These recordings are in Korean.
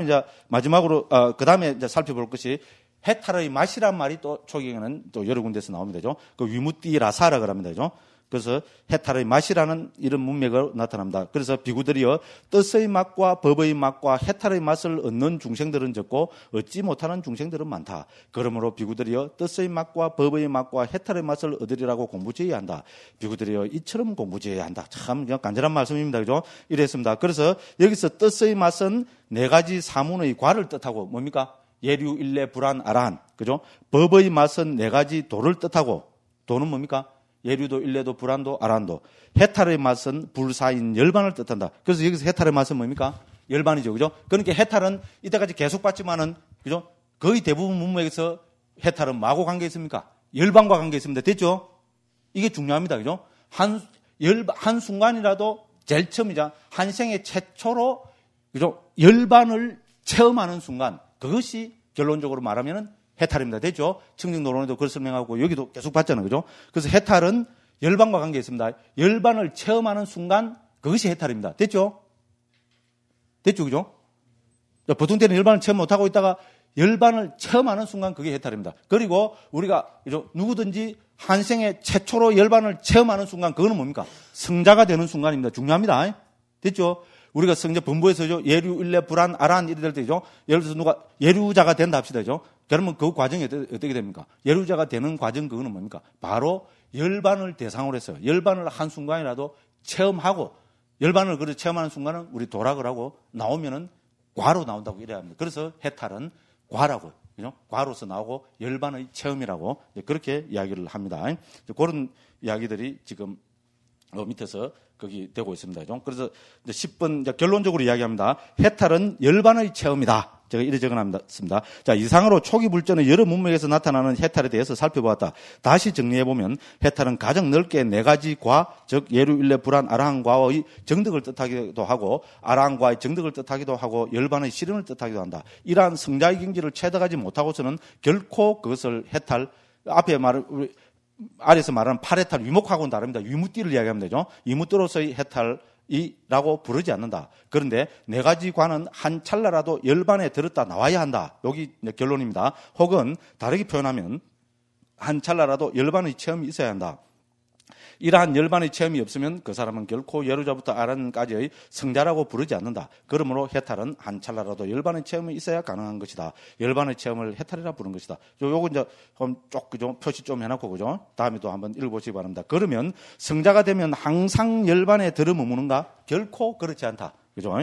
이제 마지막으로 그 다음에 이제 살펴볼 것이 해탈의 맛이란 말이 또 초기에는 또 여러 군데서 나옵니다. 그 위무띠라사라고 합니다. 그래서 해탈의 맛이라는 이런 문맥으로 나타납니다. 그래서 비구들이여 뜻의 맛과 법의 맛과 해탈의 맛을 얻는 중생들은 적고 얻지 못하는 중생들은 많다. 그러므로 비구들이여 뜻의 맛과 법의 맛과 해탈의 맛을 얻으리라고 공부지어야 한다. 비구들이여 이처럼 공부지어야 한다. 참 간절한 말씀입니다. 그죠? 이랬습니다. 그래서 여기서 뜻의 맛은 네 가지 사문의 과를 뜻하고 뭡니까? 예류, 일례, 불안, 아라한. 그죠? 법의 맛은 네 가지 도를 뜻하고 도는 뭡니까? 예류도, 일례도, 불안도, 아란도. 해탈의 맛은 불사인 열반을 뜻한다. 그래서 여기서 해탈의 맛은 뭡니까? 열반이죠. 그죠? 그러니까 해탈은 이때까지 계속 봤지만은, 그죠? 거의 대부분 문맥에서 해탈은 뭐하고 관계 있습니까? 열반과 관계 있습니다. 됐죠? 이게 중요합니다. 그죠? 한 순간이라도 제일 처음이자 한 생의 최초로, 그죠? 열반을 체험하는 순간, 그것이 결론적으로 말하면은 해탈입니다. 됐죠? 청정노론에도 그걸 설명하고 여기도 계속 봤잖아요. 그죠? 그래서 해탈은 열반과 관계 있습니다. 열반을 체험하는 순간 그것이 해탈입니다. 됐죠? 됐죠? 그죠? 보통 때는 열반을 체험 못하고 있다가 열반을 체험하는 순간 그게 해탈입니다. 그리고 우리가 누구든지 한 생에 최초로 열반을 체험하는 순간 그거는 뭡니까? 성자가 되는 순간입니다. 중요합니다. 됐죠? 우리가 성자 본부에서죠. 예류, 일례, 불안, 아란 이래 될 때죠. 예를 들어서 누가 예류자가 된다 합시다죠. 그러면 그 과정이 어떻게 됩니까? 예류자가 되는 과정 그거는 뭡니까? 바로 열반을 대상으로 해서 열반을 한순간이라도 체험하고 열반을 그렇게 체험하는 순간은 우리 도락을 하고 나오면은 과로 나온다고 이래야 합니다. 그래서 해탈은 과라고, 그죠? 과로서 나오고 열반의 체험이라고 그렇게 이야기를 합니다. 그런 이야기들이 지금 밑에서 거기 되고 있습니다. 그래서 이제 10번 이제 결론적으로 이야기합니다. 해탈은 열반의 체험이다. 제가 이래 적어놨습니다. 자, 이상으로 초기 불전의 여러 문맥에서 나타나는 해탈에 대해서 살펴보았다. 다시 정리해보면 해탈은 가장 넓게 네 가지 과, 즉 예류, 일례, 불안, 아라한과의 정득을 뜻하기도 하고 아라한과의 정득을 뜻하기도 하고 열반의 실현을 뜻하기도 한다. 이러한 성자의 경지를 채덕하지 못하고서는 결코 그것을 해탈, 앞에 아래서 말하는 팔해탈, 위목하고는 다릅니다. 위무띠를 이야기하면 되죠. 위무띠로서의 해탈이라고 부르지 않는다. 그런데 네 가지 관은 한 찰나라도 열반에 들었다 나와야 한다. 여기 결론입니다. 혹은 다르게 표현하면 한 찰나라도 열반의 체험이 있어야 한다. 이러한 열반의 체험이 없으면 그 사람은 결코 예루자부터 아란까지의 성자라고 부르지 않는다. 그러므로 해탈은 한 찰나라도 열반의 체험이 있어야 가능한 것이다. 열반의 체험을 해탈이라 부르는 것이다. 요거 이제 그죠? 표시 좀 해놓고 그죠? 다음에 또 한번 읽어보시기 바랍니다. 그러면 성자가 되면 항상 열반에 들어머무는가? 결코 그렇지 않다. 그죠?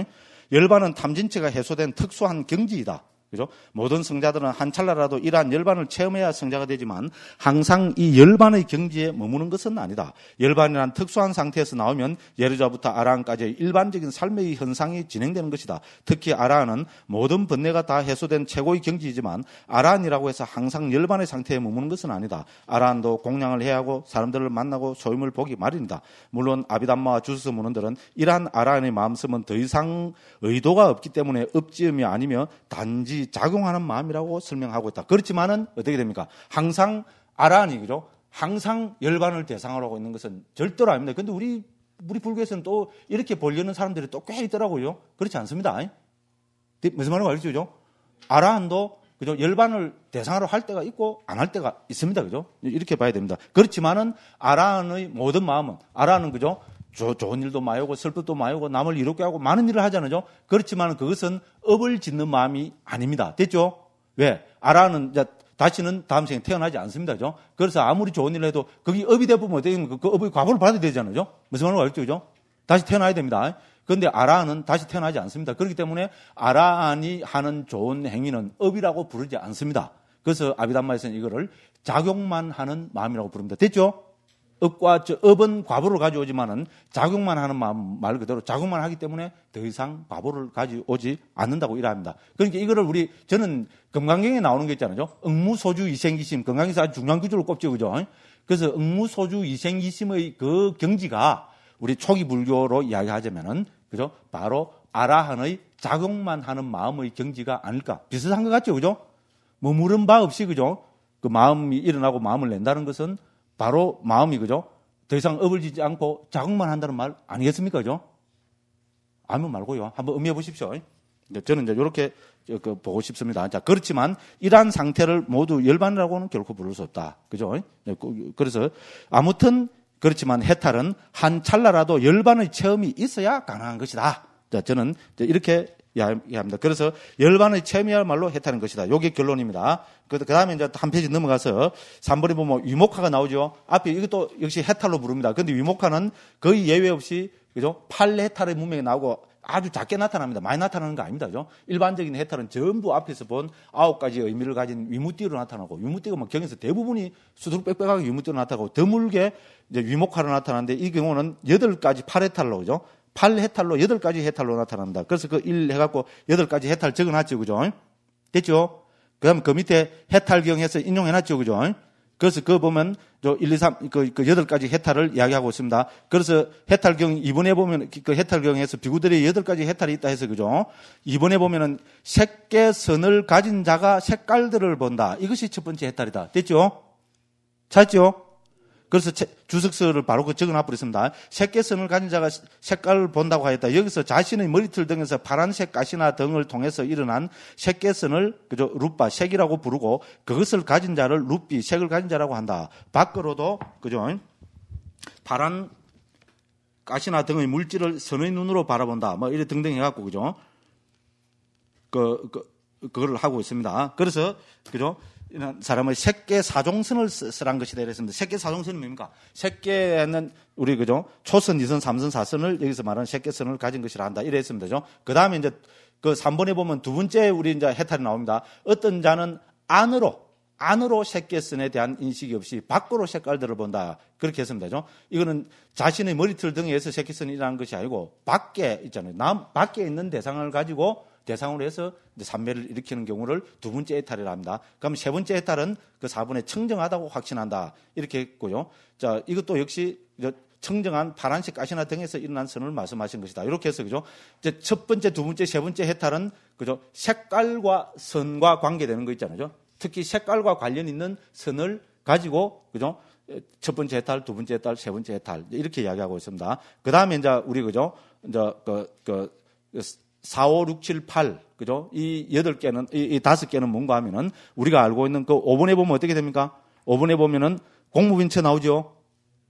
열반은 탐진체가 해소된 특수한 경지이다. 그죠? 모든 성자들은 한 찰나라도 이러한 열반을 체험해야 성자가 되지만 항상 이 열반의 경지에 머무는 것은 아니다. 열반이란 특수한 상태에서 나오면 예루자부터 아라한까지의 일반적인 삶의 현상이 진행되는 것이다. 특히 아라한은 모든 번뇌가 다 해소된 최고의 경지이지만 아라한이라고 해서 항상 열반의 상태에 머무는 것은 아니다. 아라한도 공양을 해야 하고 사람들을 만나고 소임을 보기 마련이다. 물론 아비담마와 주스스 문헌들은 이러한 아라한의 마음씀은 더 이상 의도가 없기 때문에 업지음이 아니며 단지 작용하는 마음이라고 설명하고 있다. 그렇지만은 어떻게 됩니까? 항상 아라한이 그죠? 항상 열반을 대상으로 하고 있는 것은 절대로 아닙니다. 그런데 우리 불교에서는 또 이렇게 보려는 사람들이 또 꽤 있더라고요. 그렇지 않습니다. 무슨 말인지 알죠? 그죠? 아라한도 그죠? 열반을 대상으로 할 때가 있고 안 할 때가 있습니다. 그죠? 이렇게 봐야 됩니다. 그렇지만은 아라한의 모든 마음은 아라한은 그죠? 좋은 일도 많이 오고 슬픔도 많이 오고 남을 이롭게 하고 많은 일을 하잖아요. 그렇지만 그것은 업을 짓는 마음이 아닙니다. 됐죠? 왜? 아라는 다시는 다음 생에 태어나지 않습니다. 그죠? 그래서 아무리 좋은 일을 해도 그게 업이 되면 어떻게 그 업의 과보를 받아야 되잖아요. 무슨 말인지 알죠? 그죠? 다시 태어나야 됩니다. 그런데 아라한은 다시 태어나지 않습니다. 그렇기 때문에 아라한이 하는 좋은 행위는 업이라고 부르지 않습니다. 그래서 아비담마에서는 이거를 작용만 하는 마음이라고 부릅니다. 됐죠? 업은 과보를 가져오지만은 작용만 하는 마음 말 그대로 작용만 하기 때문에 더 이상 과보를 가져오지 않는다고 이해합니다. 그러니까 이거를 저는 금강경에 나오는 게 있잖아요. 응무소주 이생기심, 금강경에서 아주 중요한 구조를 꼽죠, 그죠? 그래서 응무소주 이생기심의 그 경지가 우리 초기 불교로 이야기하자면은 그죠? 바로 아라한의 작용만 하는 마음의 경지가 아닐까? 비슷한 것 같죠, 그죠? 머무른 바 없이 그죠? 그 마음이 일어나고 마음을 낸다는 것은 바로 마음이 그죠? 더 이상 업을 짓지 않고 작용만 한다는 말 아니겠습니까? 그죠? 아무 말고요. 한번 음미해 보십시오. 저는 이제 이렇게 보고 싶습니다. 자, 그렇지만 이러한 상태를 모두 열반이라고는 결코 부를 수 없다. 그죠? 그래서 아무튼 그렇지만 해탈은 한 찰나라도 열반의 체험이 있어야 가능한 것이다. 자, 저는 이렇게 이야기합니다. 그래서 열반의 체험이야말로 해탈인 것이다. 요게 결론입니다. 그 다음에 이제 한 페이지 넘어가서 3번에 보면 위목화가 나오죠. 앞에 이것도 역시 해탈로 부릅니다. 근데 위목화는 거의 예외 없이, 그죠? 8해탈의 문명이 나오고 아주 작게 나타납니다. 많이 나타나는 거 아닙니다. 그죠? 일반적인 해탈은 전부 앞에서 본 9가지 의미를 가진 위무띠로 나타나고, 위무띠가 뭐 경에서 대부분이 수두룩 빽빽하게 위무띠로 나타나고, 드물게 이제 위목화로 나타나는데, 이 경우는 8가지 8해탈로, 그죠? 8해탈로 8가지 해탈로 나타난다. 그래서 그 1 해갖고 8가지 해탈 적어놨죠. 그죠? 됐죠? 그 다음에 그 밑에 해탈경에서 인용해놨죠. 그죠? 그래서 그거 보면, 1, 2, 3, 8가지 해탈을 이야기하고 있습니다. 그래서 해탈경, 이번에 보면, 그 해탈경에서 비구들이 8가지 해탈이 있다 해서, 그죠? 이번에 보면은, 색계선을 가진 자가 색깔들을 본다. 이것이 첫 번째 해탈이다. 됐죠? 찾죠? 그래서 주석서를 바로 적어놔버렸습니다. 색계선을 가진 자가 색깔을 본다고 하였다. 여기서 자신의 머리털 등에서 파란색 가시나 등을 통해서 일어난 색계선을, 그죠? 루빠, 색이라고 부르고, 그것을 가진 자를 루피, 색을 가진 자라고 한다. 밖으로도, 그죠? 파란 가시나 등의 물질을 선의 눈으로 바라본다. 뭐, 이래 등등 해갖고, 그죠? 그걸 하고 있습니다. 그래서, 그죠? 이런 사람의 색계 사종선을 쓰란 것이다. 이랬습니다. 색계 사종선이 뭡니까? 색계는 우리, 그죠? 초선, 2선, 3선, 4선을 여기서 말하는 색계선을 가진 것이라 한다. 이랬습니다. 그죠? 그 다음에 이제 그 3번에 보면 두 번째 우리 이제 해탈이 나옵니다. 어떤 자는 안으로 색계선에 대한 인식이 없이 밖으로 색깔들을 본다. 그렇게 했습니다. 그죠? 이거는 자신의 머리털 등에서 색계선이 일어나는 것이 아니고 밖에 있잖아요. 밖에 있는 대상을 가지고 대상으로 해서 삼매를 일으키는 경우를 두 번째 해탈이라 합니다. 그럼 세 번째 해탈은 그 4번에 청정하다고 확신한다. 이렇게 했고요. 자, 이것도 역시 청정한 파란색 가시나 등에서 일어난 선을 말씀하신 것이다. 이렇게 해서, 그죠? 이제 첫 번째, 두 번째, 세 번째 해탈은, 그죠? 색깔과 선과 관계되는 거 있잖아요. 특히 색깔과 관련 있는 선을 가지고, 그죠? 첫 번째 해탈, 두 번째 해탈, 세 번째 해탈. 이렇게 이야기하고 있습니다. 그 다음에 이제 우리, 그죠? 이제 4, 5, 6, 7, 8, 그죠? 이 8개는, 이 5개는 뭔가 하면은, 우리가 알고 있는 그 5번에 보면 어떻게 됩니까? 5번에 보면은 공무빈처 나오죠?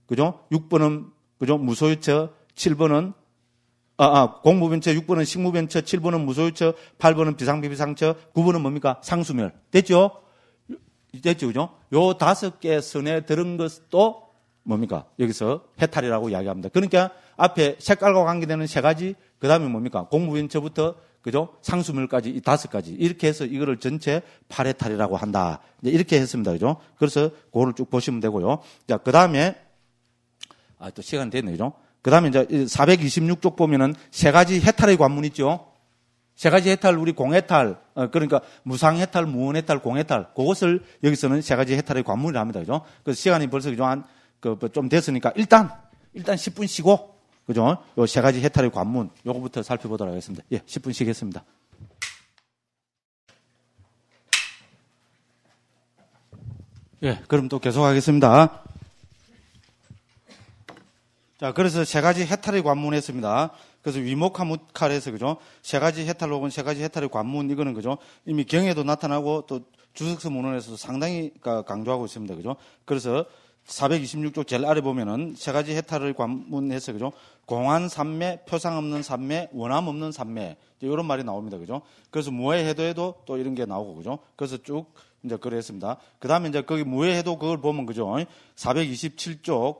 그죠? 6번은, 그죠? 무소유처, 7번은, 공무빈처, 6번은 식무빈처, 7번은 무소유처, 8번은 비상비비상처, 9번은 뭡니까? 상수멸. 됐죠? 됐죠? 그죠? 요 5개 선에 들은 것도 뭡니까? 여기서 해탈이라고 이야기합니다. 그러니까 앞에 색깔과 관계되는 3가지, 그 다음에 뭡니까? 공무빈처부터, 그죠? 상수물까지, 이 5가지. 이렇게 해서 이거를 전체 8해탈이라고 한다. 이렇게 했습니다. 그죠? 그래서 그거를 쭉 보시면 되고요. 자, 그 다음에, 또 시간 됐네요. 그죠? 그 다음에 이제 426쪽 보면은 3가지 해탈의 관문 있죠? 3가지 해탈, 우리 공해탈, 그러니까 무상해탈, 무원해탈, 공해탈. 그것을 여기서는 3가지 해탈의 관문이라 합니다. 그죠? 그래서 시간이 벌써, 그죠? 좀 됐으니까 일단 10분 쉬고, 그죠? 요 3가지 해탈의 관문, 요거부터 살펴보도록 하겠습니다. 예, 10분 쉬겠습니다. 예, 그럼 또 계속하겠습니다. 자, 그래서 3가지 해탈의 관문 했습니다. 그래서 위목하무칼에서, 그죠? 3가지 해탈 혹은 3가지 해탈의 관문, 이거는, 그죠? 이미 경에도 나타나고 또 주석서 문헌에서도 상당히 강조하고 있습니다. 그죠? 그래서 426쪽 제일 아래 보면은 3가지 해탈을 관문해서, 그죠? 공한 삼매, 표상 없는 삼매, 원함 없는 삼매. 이런 말이 나옵니다. 그죠? 그래서 무해해도에도 또 이런 게 나오고, 그죠? 그래서 쭉 이제 그래 했습니다. 그 다음에 이제 거기 무해해도 그걸 보면, 그죠? 427쪽,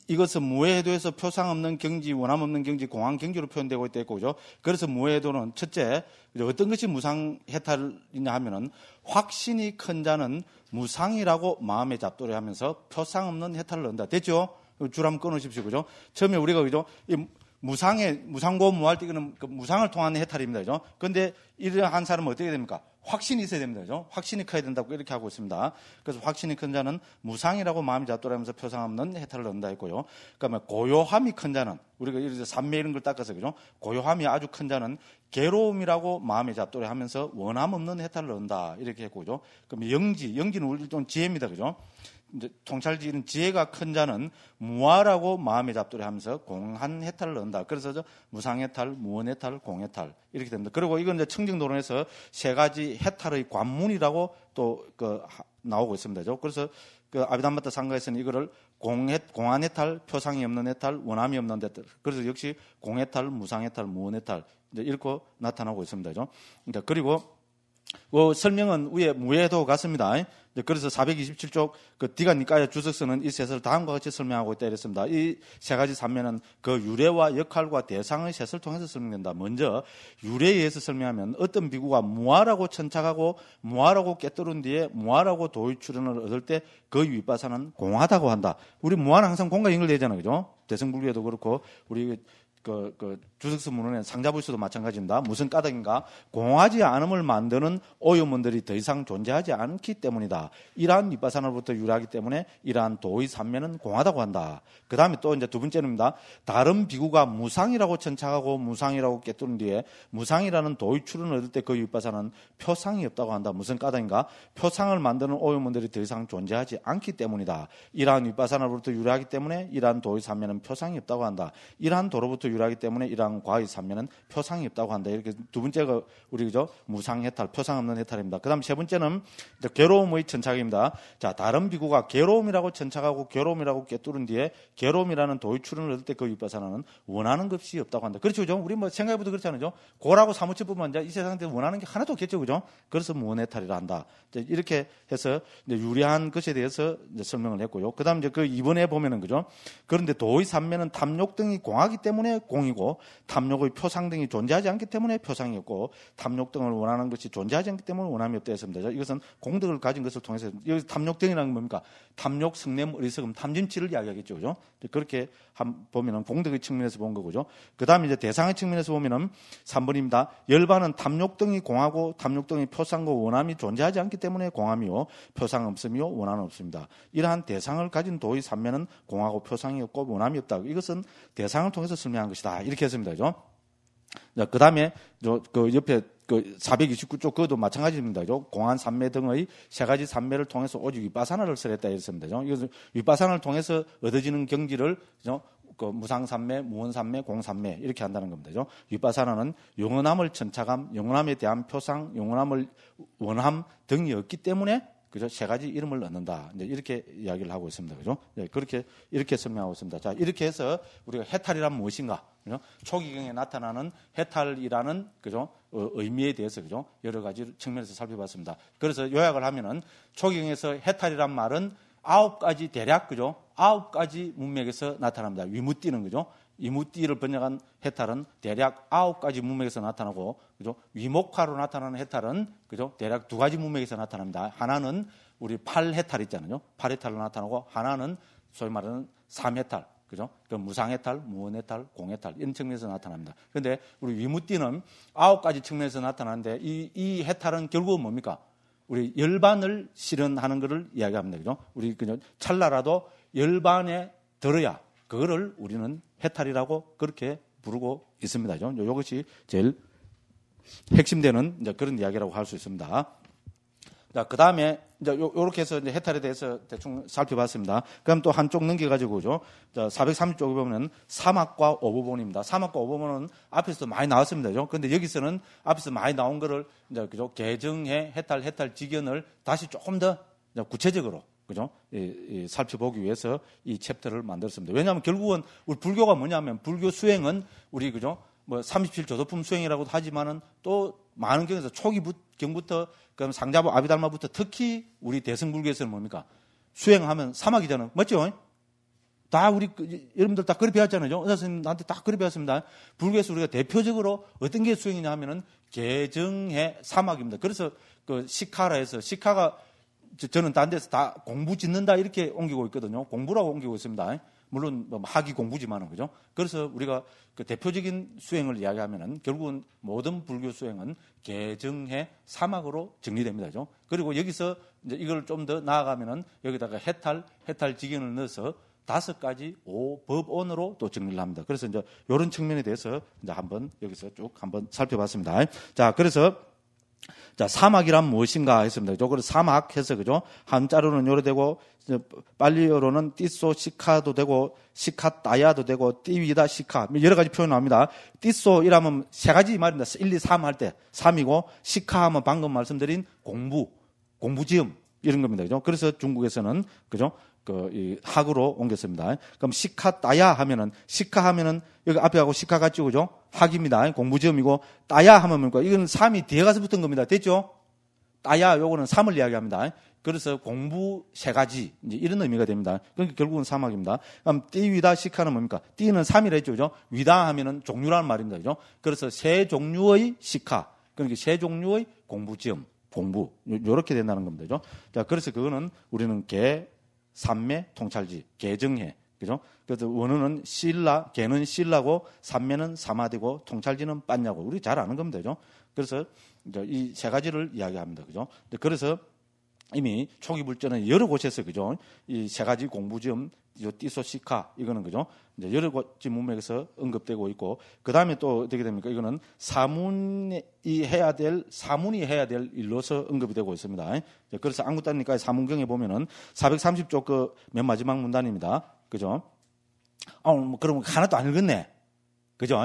이것은 무해해도에서 표상 없는 경지, 원함 없는 경지, 공한 경지로 표현되고 있고, 그죠? 그래서 무해해도는 첫째, 어떤 것이 무상해탈이냐 하면은 확신이 큰 자는 무상이라고 마음에 잡도록 하면서 표상 없는 해탈을 넣는다. 됐죠? 줄 한번 끊으십시오. 그죠? 처음에 우리가, 그죠? 이 무상고 무할 때 이거는 그 무상을 통한 해탈입니다. 그죠? 근데 이러한 사람은 어떻게 됩니까? 확신이 있어야 됩니다. 그죠? 확신이 커야 된다고 이렇게 하고 있습니다. 그래서 확신이 큰 자는 무상이라고 마음이 잡도록 하면서 표상 없는 해탈을 넣는다 했고요. 그러면 고요함이 큰 자는, 우리가 이렇게 삼매 이런 걸 닦아서, 그죠? 고요함이 아주 큰 자는 괴로움이라고 마음에 잡도록 하면서 원함 없는 해탈을 넣는다. 이렇게 했고, 그죠? 그럼 영지는 우리 좀 지혜입니다. 그죠? 이제 통찰지는 지혜가 큰 자는 무아라고 마음에 잡두려 하면서 공한 해탈을 넣는다. 그래서 무상해탈, 무원해탈, 공해탈 이렇게 됩니다. 그리고 이건 이제 청정도론에서 세 가지 해탈의 관문이라고 또 나오고 있습니다. 그래서 그 아비담마타 상가에서는 이거를 공한 해탈, 표상이 없는 해탈, 원함이 없는 해탈. 그래서 역시 공해탈, 무상해탈, 무원해탈 이렇게 나타나고 있습니다. 그리고 그 설명은 위에 무예도 같습니다. 그래서 427쪽 그 디가니까야 주석서는 이 셋을 다음과 같이 설명하고 있다 이랬습니다. 이 세 가지 산면은 그 유래와 역할과 대상의 셋을 통해서 설명된다. 먼저 유래에 의해서 설명하면 어떤 비구가 무아라고 천착하고 무아라고 깨뜨린 뒤에 무아라고 도의 출현을 얻을 때 그 윗바사는 공하다고 한다. 우리 무아는 항상 공과 연결되잖아요, 그죠? 대승불교도 그렇고 우리 주석서 문헌의 상자불수도 마찬가지입니다. 무슨 까닭인가? 공하지 않음을 만드는 오염원들이 더 이상 존재하지 않기 때문이다. 이러한 윗바사나로부터 유래하기 때문에 이러한 도의 삼매는 공하다고 한다. 그 다음에 또 이제 두 번째입니다. 다른 비구가 무상이라고 천착하고 무상이라고 깨뜨린 뒤에 무상이라는 도의 출현을 얻을 때 그 윗바사는 표상이 없다고 한다. 무슨 까닭인가? 표상을 만드는 오염원들이 더 이상 존재하지 않기 때문이다. 이러한 윗바사나로부터 유래하기 때문에 이러한 도의 삼매는 표상이 없다고 한다. 이러한 도로부터 유래하기 때문에 이러한 과의 삼매는 표상이 없다고 한다. 이렇게 두 번째가 우리 그죠? 무상해탈, 표상 없는 해탈입니다. 그다음 세 번째는 괴로움의 천착입니다. 자, 다른 비구가 괴로움이라고 천착하고 괴로움이라고 깨뚫은 뒤에 괴로움이라는 도의 출현을 얻을 때 그 윗바사나는 원하는 것이 없다고 한다. 그렇죠, 그죠? 우리 뭐 생각해보도 그렇잖아요. 고라고 사무치 뿐만 아니라 이 세상에 원하는 게 하나도 없겠죠, 그죠? 그래서 무원해탈이라 한다. 이렇게 해서 이제 유리한 것에 대해서 이제 설명을 했고요. 그다음 이제 그 이번에 보면은 그죠? 그런데 도의 삼매는 탐욕 등이 공하기 때문에 공이고 탐욕의 표상 등이 존재하지 않기 때문에 표상이 없고 탐욕 등을 원하는 것이 존재하지 않기 때문에 원함이 없다 했습니다. 이것은 공덕을 가진 것을 통해서 여기서 탐욕 등이라는 건 뭡니까? 탐욕, 성냄, 어리석음, 탐진치를 이야기하겠죠, 그죠? 그렇게 보면은 공덕의 측면에서 본 거고요. 그 다음에 이제 대상의 측면에서 보면은 3번입니다. 열반은 탐욕 등이 공하고 탐욕 등이 표상과 원함이 존재하지 않기 때문에 공함이요, 표상 없음이요, 원함은 없습니다. 이러한 대상을 가진 도의 삼매는 공하고 표상이 없고 원함이 없다. 이것은 대상을 통해서 설명한 것이다. 이렇게 했습니다, 그죠? 그 다음에 그 옆에 그 429쪽 그것도 마찬가지입니다. 공한 삼매 등의 세 가지 삼매를 통해서 오직 윗바사나를 설했다 이랬습니다. 이것은 윗바사나를 통해서 얻어지는 경지를 그 무상삼매, 무원삼매, 공삼매 이렇게 한다는 겁니다. 윗바사나는 영원함을 천착함, 영원함에 대한 표상, 영원함을 원함 등이 없기 때문에 그죠? 세 가지 이름을 넣는다. 이제 이렇게 이야기를 하고 있습니다. 그죠? 네, 이렇게 설명하고 있습니다. 자, 이렇게 해서 우리가 해탈이란 무엇인가? 그죠? 초기경에 나타나는 해탈이라는 그죠? 의미에 대해서 그죠? 여러 가지 측면에서 살펴봤습니다. 그래서 요약을 하면은 초기경에서 해탈이란 말은 9가지 대략 그죠? 9가지 문맥에서 나타납니다. 위무띠는 그죠? 이무띠를 번역한 해탈은 대략 9가지 문맥에서 나타나고, 그죠? 위목화로 나타나는 해탈은, 그죠? 대략 2가지 문맥에서 나타납니다. 하나는 우리 8해탈 있잖아요. 8해탈로 나타나고, 하나는 소위 말하는 3해탈, 그죠? 그 무상해탈, 무원해탈, 공해탈, 이런 측면에서 나타납니다. 그런데 우리 위무띠는 9가지 측면에서 나타나는데, 이 해탈은 결국은 뭡니까? 우리 열반을 실현하는 것을 이야기합니다. 그죠? 우리 그냥 찰나라도 열반에 들어야 그거를 우리는 해탈이라고 그렇게 부르고 있습니다. 이것이 제일 핵심되는 이제 그런 이야기라고 할 수 있습니다. 자, 그 다음에 이제 요렇게 해서 이제 해탈에 대해서 대충 살펴봤습니다. 그럼 또 한쪽 넘겨가지고죠. 자, 430쪽에 보면 사막과 오보본입니다. 사막과 오보본은 앞에서 많이 나왔습니다. 그런데 여기서는 앞에서 많이 나온 거를 이제 그죠? 개정해 해탈 직연을 다시 조금 더 구체적으로 그죠? 살펴보기 위해서 이 챕터를 만들었습니다. 왜냐하면 결국은 우리 불교가 뭐냐면 불교 수행은 우리 그죠? 뭐 37조도품 수행이라고도 하지만은 또 많은 경우에서 초기경부터 그럼 상자부 아비달마부터 특히 우리 대승불교에서는 뭡니까? 수행하면 사막이잖아요. 맞죠? 다 우리 여러분들 다 그렇게 배웠잖아요. 의사 선생님 나한테 다 그렇게 배웠습니다. 불교에서 우리가 대표적으로 어떤 게 수행이냐 하면은 개정해 사막입니다. 그래서 그 시카라에서 시카가 저는 딴 데서 다 공부 짓는다 이렇게 옮기고 있거든요. 공부라고 옮기고 있습니다. 물론 뭐 학위 공부지만은 그죠. 그래서 우리가 그 대표적인 수행을 이야기하면은 결국은 모든 불교 수행은 개정해 사막으로 정리됩니다. 그죠? 그리고 여기서 이제 이걸 좀 더 나아가면은 여기다가 해탈 직연을 넣어서 5가지 법원으로 또 정리를 합니다. 그래서 이제 이런 측면에 대해서 이제 한번 여기서 쭉 한번 살펴봤습니다. 자, 그래서 자, 사막이란 무엇인가 했습니다. 그죠? 그래서 사막 해서, 그죠? 한자로는 요래 되고, 빨리어로는 띠소 시카도 되고, 시카따야도 되고, 띠위다 시카. 여러 가지 표현 나옵니다. 띠소 이라면 세 가지 말입니다. 1, 2, 3 할 때 3이고, 시카 하면 방금 말씀드린 공부지음. 이런 겁니다. 그죠? 그래서 중국에서는, 그죠? 이 학으로 옮겼습니다. 그럼 시카따야 하면은, 시카 하면은, 여기 앞에 하고 시카 같죠? 그죠? 학입니다. 공부지음이고, 따야 하면 뭡니까? 이건 3이 뒤에 가서 붙은 겁니다. 됐죠? 따야, 요거는 3을 이야기합니다. 그래서 공부 세 가지, 이제 이런 의미가 됩니다. 그러니까 결국은 사막입니다. 그럼 띠위다 시카는 뭡니까? 띠는 3이라 했죠. 그죠? 위다 하면은 종류라는 말입니다. 그죠? 그래서 세 종류의 시카. 그러니까 세 종류의 공부지음, 공부. 요렇게 된다는 겁니다. 그죠? 자, 그래서 그거는 우리는 개, 삼매, 통찰지, 개정해. 그죠? 그래서 원어는 실라, 개는 실라고, 삼매는 사마되고, 통찰지는 빤냐고. 우리 잘 아는 겁니다. 그죠? 그래서 이 세 가지를 이야기합니다. 그죠? 그래서 이미 초기 불전은 여러 곳에서, 그죠? 이 세 가지 공부지음, 띠소시카, 이거는, 그죠? 이제 여러 곳 문맥에서 언급되고 있고, 그 다음에 또 어떻게 됩니까? 이거는 사문이 해야 될 일로서 언급이 되고 있습니다. 그래서 안구따니까 사문경에 보면은 430쪽 그 맨 마지막 문단입니다. 그죠? 그럼 하나도 안 읽었네. 그죠?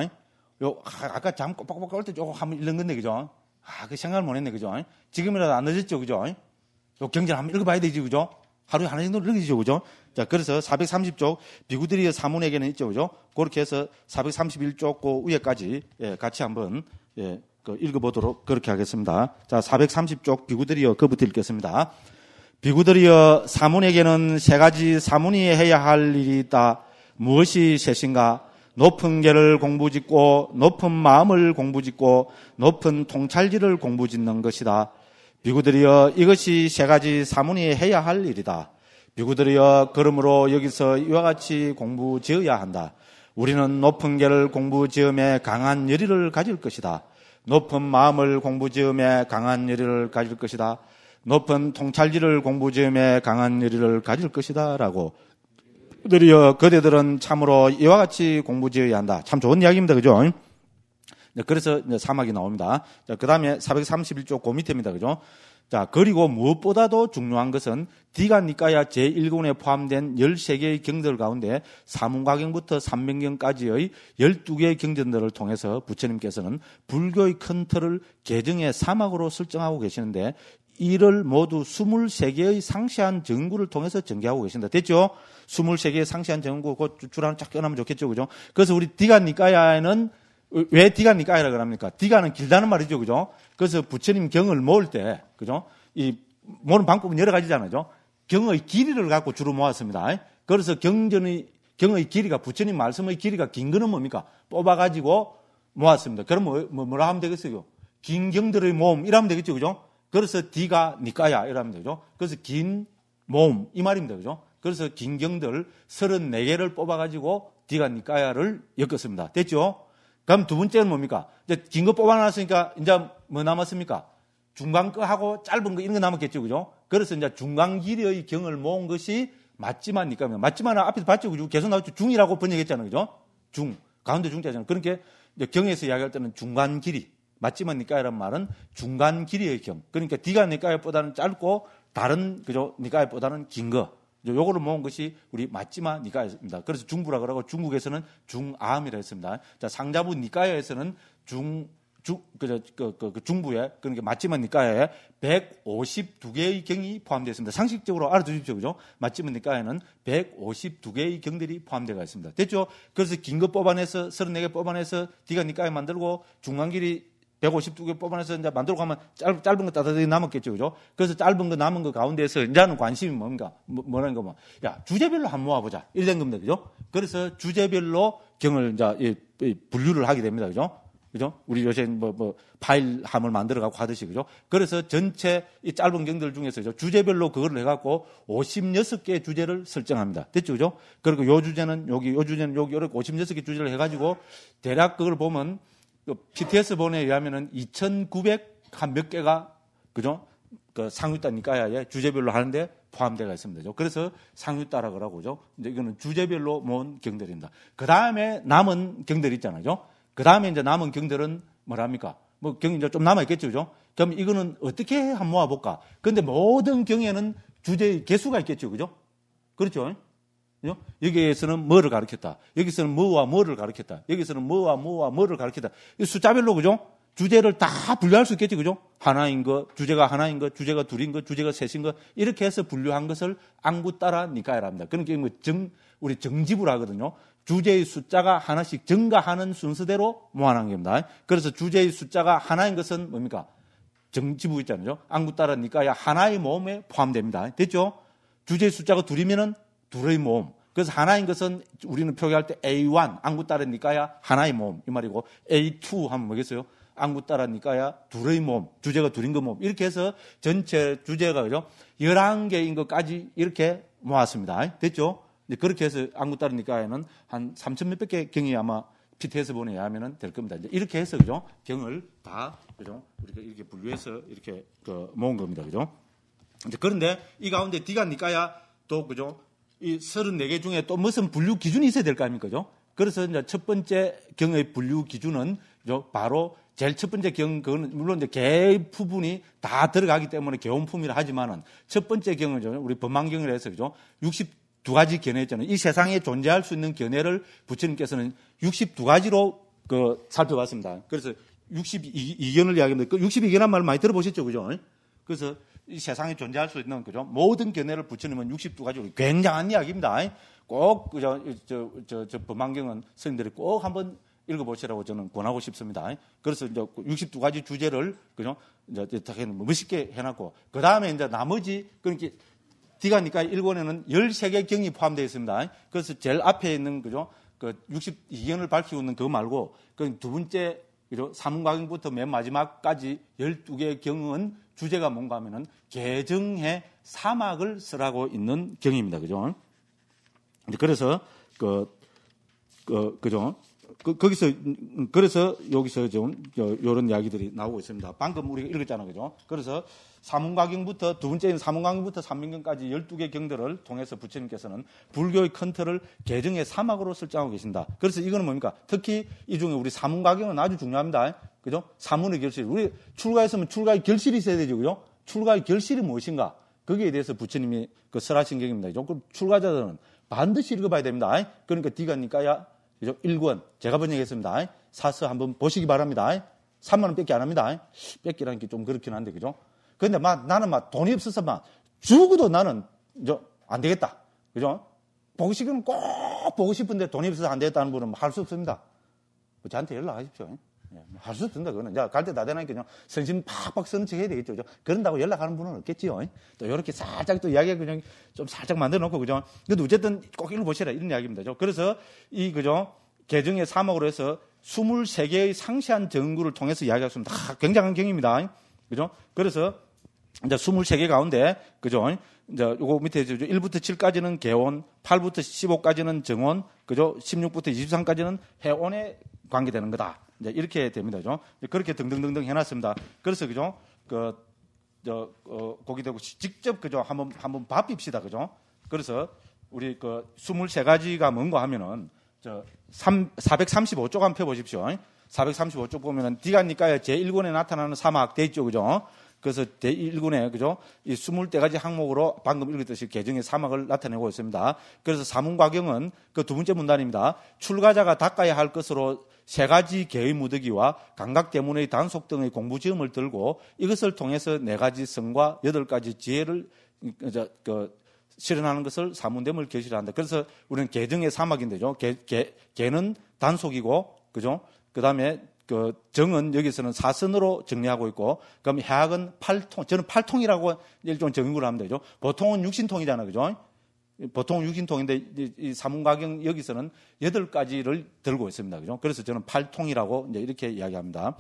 아까 잠 꼬박꼬박 올 때 조금 한번 읽은 건데, 그죠? 그 생각을 못 했네. 그죠? 지금이라도 안 늦었죠. 그죠? 요 경전 한번 읽어봐야 되지. 그죠? 하루에 하나 정도 읽으시죠. 그죠? 자, 그래서 430쪽 비구드리어 사문에게는 있죠. 그죠? 그렇게 해서 431쪽 그 위에까지, 같이 한번, 읽어보도록 그렇게 하겠습니다. 자, 430쪽 비구드리어 그부터 읽겠습니다. 비구드리어 사문에게는 세 가지 사문이 해야 할 일이 있다. 무엇이 셋인가? 높은 계를 공부짓고 높은 마음을 공부짓고 높은 통찰지를 공부짓는 것이다. 비구들이여 이것이 세 가지 사문이 해야 할 일이다. 비구들이여 그러므로 여기서 이와 같이 공부지어야 한다. 우리는 높은 계를 공부지음에 강한 열의를 가질 것이다. 높은 마음을 공부지음에 강한 열의를 가질 것이다. 높은 통찰지를 공부지음에 강한 열의를 가질 것이다. 라고 그들이여 그대들은 참으로 이와 같이 공부지어야 한다. 참 좋은 이야기입니다. 그죠? 그래서 이제 사막이 나옵니다. 그 다음에 431쪽 그 밑에입니다. 그죠? 자, 그리고 무엇보다도 중요한 것은 디가니까야 제1권에 포함된 13개의 경들 가운데 사문과경부터 삼명경까지의 12개의 경전들을 통해서 부처님께서는 불교의 큰 틀을 개정의 사막으로 설정하고 계시는데 이를 모두 23개의 상세한 정구를 통해서 전개하고 계신다. 됐죠? 23개의 상세한 정구, 그 줄 하나 쫙 껴놓으면 좋겠죠? 그죠? 그래서 우리 디가니까야에는 왜 디가니까야라고 합니까? 디가는 길다는 말이죠. 그죠? 그래서 부처님 경을 모을 때, 그죠? 이 모으는 방법은 여러 가지잖아요. 경의 길이를 갖고 주로 모았습니다. 그래서 경의 길이가, 부처님 말씀의 길이가 긴 거는 뭡니까? 뽑아가지고 모았습니다. 그럼 뭐라 하면 되겠어요? 긴 경들의 모음, 이러면 되겠죠. 그죠? 그래서 디가니까야, 이러면 되죠. 그래서 긴 모음, 이 말입니다. 그죠? 그래서 긴 경들 34개를 뽑아가지고 디가니까야를 엮었습니다. 됐죠? 그럼 두 번째는 뭡니까? 이제 긴 거 뽑아놨으니까 이제 뭐 남았습니까? 중간 거 하고 짧은 거 이런 거 남았겠죠, 그죠? 그래서 이제 중간 길이의 경을 모은 것이 맞지마니까. 맞지마는 앞에서 봤죠, 그죠? 계속 나왔죠. 중이라고 번역했잖아요, 그죠? 중, 가운데 중자잖아요. 그러니까 이제 경에서 이야기할 때는 중간 길이, 맞지마니까라는 말은 중간 길이의 경. 그러니까 디가니까야보다는 짧고 다른 그죠? 니까야보다는 긴 거. 요거를 모은 것이 우리 맞지마 니까야입니다. 그래서 중부라 그러고 중국에서는 중암이라 했습니다. 자, 상자부 니까야에서는 중부에, 그러니까 맞지마 니까야에 152개의 경이 포함되어 있습니다. 상식적으로 알아두십시오. 그죠? 맞지마 니까야는 152개의 경들이 포함되어 있습니다. 됐죠? 그래서 긴 거 뽑아내서 34개 뽑아내서 디가 니까야 만들고 중간 길이 152개 뽑아내서 이제 만들고 가면 짧은 거 따뜻하게 남았겠죠. 그죠? 그래서 짧은 거 남은 거 가운데에서 이제는 관심이 뭔가, 뭐라는 거 뭐. 야, 주제별로 한번 모아보자. 이래 된 겁니다. 그죠? 그래서 주제별로 경을 이제 분류를 하게 됩니다. 그죠? 그죠? 우리 요새 파일함을 만들어가고 하듯이. 그죠? 그래서 전체 이 짧은 경들 중에서 주제별로 그걸 해갖고 56개의 주제를 설정합니다. 됐죠? 그죠? 그리고 요 주제는 여기, 요 주제는 여기, 이렇게 56개 주제를 해가지고 대략 그걸 보면 PTS 본에 의하면은 2,900 한 몇 개가, 그죠? 그 상유따 니까야에 주제별로 하는데 포함되어 있습니다. 그래서 상유따라고 그러고, 그죠? 이제 이거는 주제별로 모은 경들입니다. 그 다음에 남은 경들 있잖아요. 그 다음에 이제 남은 경들은 뭐랍니까? 뭐 경이 이제 좀 남아있겠죠. 그죠? 그럼 이거는 어떻게 한번 모아볼까? 근데 모든 경에는 주제의 개수가 있겠죠. 그죠? 그렇죠? 그죠? 여기에서는 뭐를 가르쳤다. 여기서는 뭐와 뭐를 가르쳤다. 여기서는 뭐와 뭐와 뭐를 가르쳤다. 이 숫자별로, 그죠? 주제를 다 분류할 수 있겠지. 그죠? 하나인 것, 주제가 하나인 것, 주제가 둘인 것, 주제가 셋인 것. 이렇게 해서 분류한 것을 안구따라 니까야랍니다. 그러니까 뭐 우리 정집을 하거든요. 주제의 숫자가 하나씩 증가하는 순서대로 모아놓은 겁니다. 그래서 주제의 숫자가 하나인 것은 뭡니까? 정지부 있잖아요. 안구따라 니까야 하나의 모음에 포함됩니다. 됐죠? 주제의 숫자가 둘이면은 둘의 모음. 그래서 하나인 것은 우리는 표기할 때 A1, 안구따라 니까야 하나의 모음. 이 말이고 A2 하면 뭐겠어요? 안구따라 니까야 둘의 모음. 주제가 둘인 거 모음. 이렇게 해서 전체 주제가 그죠? 11개인 것까지 이렇게 모았습니다. 됐죠? 그렇게 해서 안구따라 니까야는 한 3천 몇백 개 경이 아마 PT에서 보내야 하면은 될 겁니다. 이제 이렇게 해서 그죠? 경을 다 그죠? 우리가 이렇게 분류해서 이렇게 모은 겁니다. 그죠? 이제 그런데 이 가운데 디가 니까야 또 그죠? 이 34개 중에 또 무슨 분류 기준이 있어야 될 거 아닙니까? 그죠? 그래서 이제 첫 번째 경의 분류 기준은 그죠? 바로 제일 첫 번째 경, 그거는 물론 이제 개 부분이 다 들어가기 때문에 개원품이라 하지만은 첫 번째 경은 우리 법망경을 해서 그죠? 62가지 견해 있잖아요. 이 세상에 존재할 수 있는 견해를 부처님께서는 62가지로 살펴봤습니다. 그래서 62견을 이야기합니다. 그 62견란 말을 많이 들어보셨죠? 그죠? 그래서 이 세상에 존재할 수 있는 그죠? 모든 견해를 부처님은 62가지로 굉장한 이야기입니다. 꼭 그죠? 저 법망경은 스님들이 꼭 한번 읽어보시라고 저는 권하고 싶습니다. 그래서 이제 62가지 주제를 그죠? 이제 멋있게 해놨고 그 다음에 이제 나머지 그러니까 디가니까 1권에는 13개 경이 포함되어 있습니다. 그래서 제일 앞에 있는 그죠? 그 62견을 밝히고 있는 그거 말고 그 두 번째 그죠? 사문과경부터 맨 마지막까지 12개 경은 주제가 뭔가 하면은 개정의 사막을 쓰라고 있는 경입니다. 그죠? 그래서 그죠? 거기서 그래서 여기서 좀 이런 이야기들이 나오고 있습니다. 방금 우리가 읽었잖아요. 그죠? 그래서 사문과경부터 두 번째인 사문과경부터 삼민경까지 12개 경들을 통해서 부처님께서는 불교의 큰 틀을 개정의 사막으로 설정하고 계신다. 그래서 이거는 뭡니까? 특히 이 중에 우리 사문과경은 아주 중요합니다. 그죠? 사문의 결실. 우리 출가했으면 출가의 결실이 있어야 되죠. 그죠? 출가의 결실이 무엇인가? 거기에 대해서 부처님이 설하신 경입니다. 그럼 출가자들은 반드시 읽어봐야 됩니다. 그러니까 디가니까야 그죠? 1권. 제가 번역했습니다. 사서 한번 보시기 바랍니다. 3만 원 뺏기 안 합니다. 뺏기라는 게 좀 그렇긴 한데, 그죠? 근데 나는 돈이 없어서 죽어도 나는 안 되겠다. 그죠? 보고 싶으면 꼭 보고 싶은데 돈이 없어서 안 되겠다는 분은 할 수 없습니다. 저한테 연락하십시오. 할 수 없습니다. 그거는. 갈 때 다 되나니까 그냥 선심 팍팍 쓰는 척 해야 되겠죠. 그죠? 그런다고 연락하는 분은 없겠지요. 또 이렇게 살짝 또 이야기 그냥 좀 살짝 만들어 놓고, 그죠? 근데 어쨌든 꼭 읽어보시라. 이런 이야기입니다. 그래서 그죠? 개정의 사목으로 해서 23개의 상세한 정구를 통해서 이야기했습니다. 굉장한 경입니다. 그죠? 그래서 이제 23개 가운데, 그죠? 이제 요거 밑에 1부터 7까지는 개원, 8부터 15까지는 정원, 그죠? 16부터 23까지는 해원에 관계되는 거다. 이제 이렇게 됩니다. 그죠? 그렇게 등등등등 해놨습니다. 그래서, 그죠? 거기 대고 직접, 그죠? 한번 밥빕시다. 그죠? 그래서 우리 23가지가 뭔가 하면은, 435쪽 한번 펴보십시오. 435쪽 보면은 디가니까야 제1권에 나타나는 사막 돼 있죠. 그죠? 그래서 제1권에, 그죠? 이 20가지 항목으로 방금 읽었듯이 개정의 사막을 나타내고 있습니다. 그래서 사문과경은 그 두 번째 문단입니다. 출가자가 닦아야 할 것으로 3가지 개의 무더기와 감각대문의 단속 등의 공부지음을 들고 이것을 통해서 4가지 성과 8가지 지혜를 실현하는 것을 사문됨을 결실한다. 그래서 우리는 개정의 사막인데죠. 개는 단속이고, 그죠? 그 다음에 정은 여기서는 사선으로 정리하고 있고, 그럼 해학은 8통, 저는 8통이라고 일종 정의를 하면 되죠. 보통은 6신통이잖아요. 그죠? 보통은 6신통인데, 이 사문과경 여기서는 8가지를 들고 있습니다. 그죠? 그래서 저는 8통이라고 이제 이렇게 이야기합니다.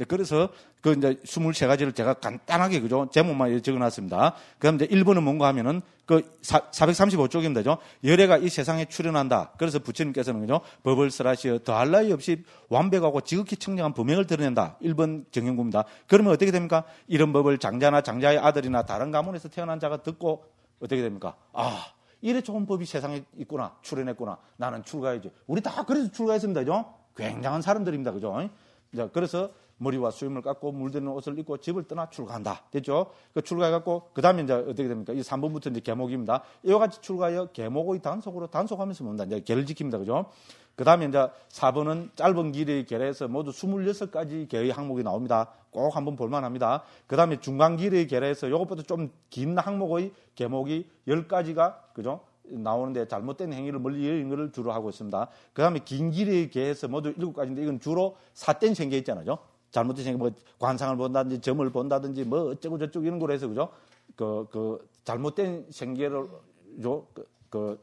그래서 이제 23가지를 제가 간단하게, 그죠? 제목만 적어 놨습니다. 그 다음 이제 1번은 뭔가 하면은 435쪽입니다. 그죠? 열애가 이 세상에 출현한다. 그래서 부처님께서는, 그죠? 법을 설하시어 더할 나위 없이 완벽하고 지극히 청량한 범행을 드러낸다. 1번 정형구입니다. 그러면 어떻게 됩니까? 이런 법을 장자나 장자의 아들이나 다른 가문에서 태어난 자가 듣고 어떻게 됩니까? 이래 좋은 법이 세상에 있구나. 출현했구나. 나는 출가해야지. 우리 다 그래서 출가했습니다. 그죠? 굉장한 사람들입니다. 그죠? 자, 그래서 머리와 수염을 깎고 물드는 옷을 입고 집을 떠나 출가한다. 됐죠? 그 출가해갖고, 그 다음에 이제 어떻게 됩니까? 이 3번부터 이제 계목입니다. 이와 같이 출가하여 계목의 단속하면서 몬다. 이제 계를 지킵니다. 그죠? 그 다음에 이제 4번은 짧은 길의 계례에서 모두 26가지 계의 항목이 나옵니다. 꼭 한번 볼만합니다. 그 다음에 중간 길의 계례에서 이것보다 좀 긴 항목의 계목이 10가지가, 그죠? 나오는데 잘못된 행위를 멀리 여는 것을 주로 하고 있습니다. 그 다음에 긴 길의 계에서 모두 7가지인데 이건 주로 삿된 생계 있잖아요. 잘못된 생계, 뭐 관상을 본다든지 점을 본다든지 뭐 어쩌고 저쩌고 이런 거로 해서, 그죠? 잘못된 생계를,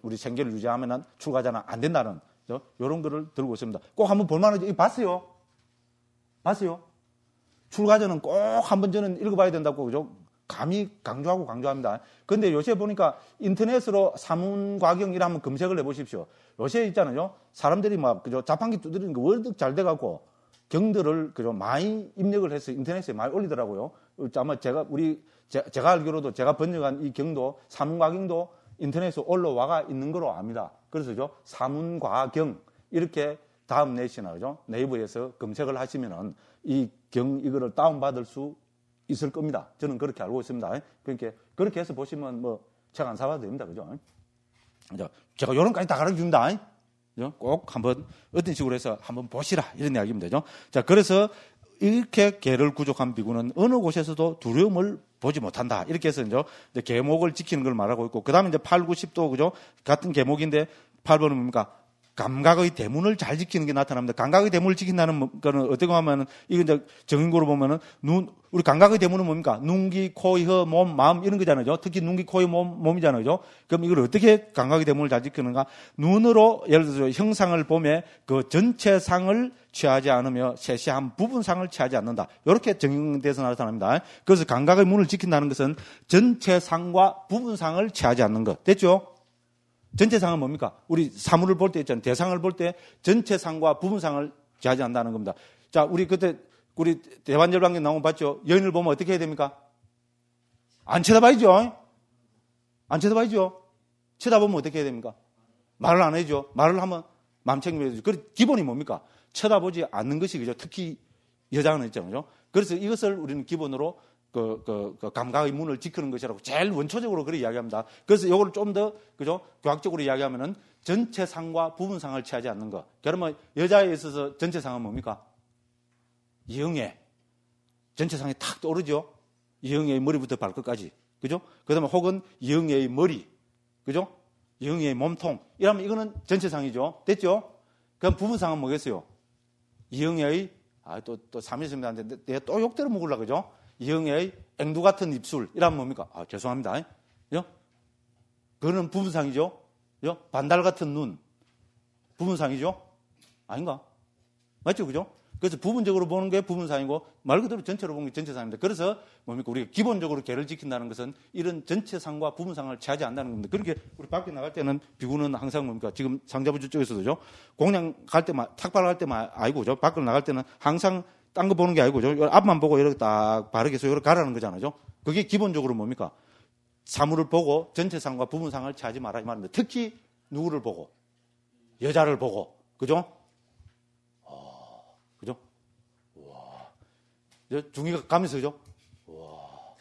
우리 생계를 유지하면은 출가자는 안 된다는, 그죠? 이런 거를 들고 있습니다. 꼭 한번 볼만하죠? 이거 봤어요? 봤어요? 출가자는 꼭 한번 저는 읽어봐야 된다고, 그죠? 감히 강조합니다. 근데 요새 보니까 인터넷으로 사문과경이라 한번 검색을 해보십시오. 요새 있잖아요. 사람들이 막, 그죠? 자판기 두드리는 거 월득 잘 돼갖고 경들을, 그죠? 많이 입력을 해서 인터넷에 많이 올리더라고요. 아마 제가 알기로도 제가 번역한 이 경도, 사문과경도 인터넷에 올라와가 있는 거로 압니다. 그래서죠. 사문과경, 이렇게 다음 내시나, 그죠? 네이버에서 검색을 하시면은 이거를 다운받을 수 있을 겁니다. 저는 그렇게 알고 있습니다. 그러니까 그렇게 해서 보시면 뭐 책 안 사봐도 됩니다. 그죠? 제가 요런까지 다 가르쳐 줍니다. 꼭 한번 어떤 식으로 해서 한번 보시라 이런 이야기입니다. 그죠? 자, 그래서 이렇게 계를 구족한 비구는 어느 곳에서도 두려움을 보지 못한다. 이렇게 해서 이제 계목을 지키는 걸 말하고 있고, 그다음에 이제 8, 9, 10도, 그죠? 같은 계목인데 8번은 뭡니까? 감각의 대문을 잘 지키는 게 나타납니다. 감각의 대문을 지킨다는 거는 어떻게 하면은, 이거 이제 정인고로 보면은, 우리 감각의 대문은 뭡니까? 눈, 귀, 코, 혀, 몸, 마음, 이런 거잖아요. 특히 눈, 귀, 코, 혀, 몸이잖아요. 그럼 이걸 어떻게 감각의 대문을 잘 지키는가? 눈으로, 예를 들어서 형상을 보며 그 전체상을 취하지 않으며 세세한 부분상을 취하지 않는다. 이렇게 정인돼서 나타납니다. 그래서 감각의 문을 지킨다는 것은 전체상과 부분상을 취하지 않는 것. 됐죠? 전체상은 뭡니까? 우리 사물을 볼 때 있잖아요. 대상을 볼 때 전체상과 부분상을 취하지 않는다는 겁니다. 자, 우리 그때, 우리 대반절반경 나온 거 봤죠? 여인을 보면 어떻게 해야 됩니까? 안 쳐다봐야죠. 안 쳐다봐야죠. 쳐다보면 어떻게 해야 됩니까? 말을 안 해야죠. 말을 하면 마음 챙겨야죠. 그 기본이 뭡니까? 쳐다보지 않는 것이, 그죠? 특히 여자는 있잖아요. 그래서 이것을 우리는 기본으로 감각의 문을 지키는 것이라고 제일 원초적으로 그렇게 이야기합니다. 그래서 이걸 좀 더, 그죠? 교학적으로 이야기하면은 전체상과 부분상을 취하지 않는 것. 그러면 여자에 있어서 전체상은 뭡니까? 이응애. 전체상이 탁 떠오르죠? 이응애의 머리부터 발끝까지. 그죠? 그 다음에 혹은 이응애의 머리. 그죠? 이응애의 몸통. 이러면 이거는 전체상이죠. 됐죠? 그럼 부분상은 뭐겠어요? 이응애의, 또 삼일성인데 내가 또 욕대로 먹으려고 그죠? 이응애의 앵두 같은 입술. 이러면 뭡니까? 죄송합니다. 그죠? 그거는 부분상이죠? 그죠? 반달 같은 눈. 부분상이죠? 아닌가? 맞죠? 그죠? 그래서 부분적으로 보는 게 부분상이고 말 그대로 전체로 보는 게 전체상입니다. 그래서 뭡니까? 우리가 기본적으로 계를 지킨다는 것은 이런 전체상과 부분상을 취하지 않는다는 겁니다. 그렇게 우리 밖에 나갈 때는 비구는 항상 뭡니까? 지금 상자부 쪽에서도죠. 공양 갈 때만, 탁발 갈 때만 아니고죠. 밖으로 나갈 때는 항상 딴 거 보는 게 아니고죠. 앞만 보고 이렇게 딱 바르게 해서 이렇게 가라는 거잖아요. 그게 기본적으로 뭡니까? 사물을 보고 전체상과 부분상을 취하지 마라 이 말입니다. 특히 누구를 보고? 여자를 보고. 그죠? 그죠? 와. 중이가 가면서, 그죠? 와.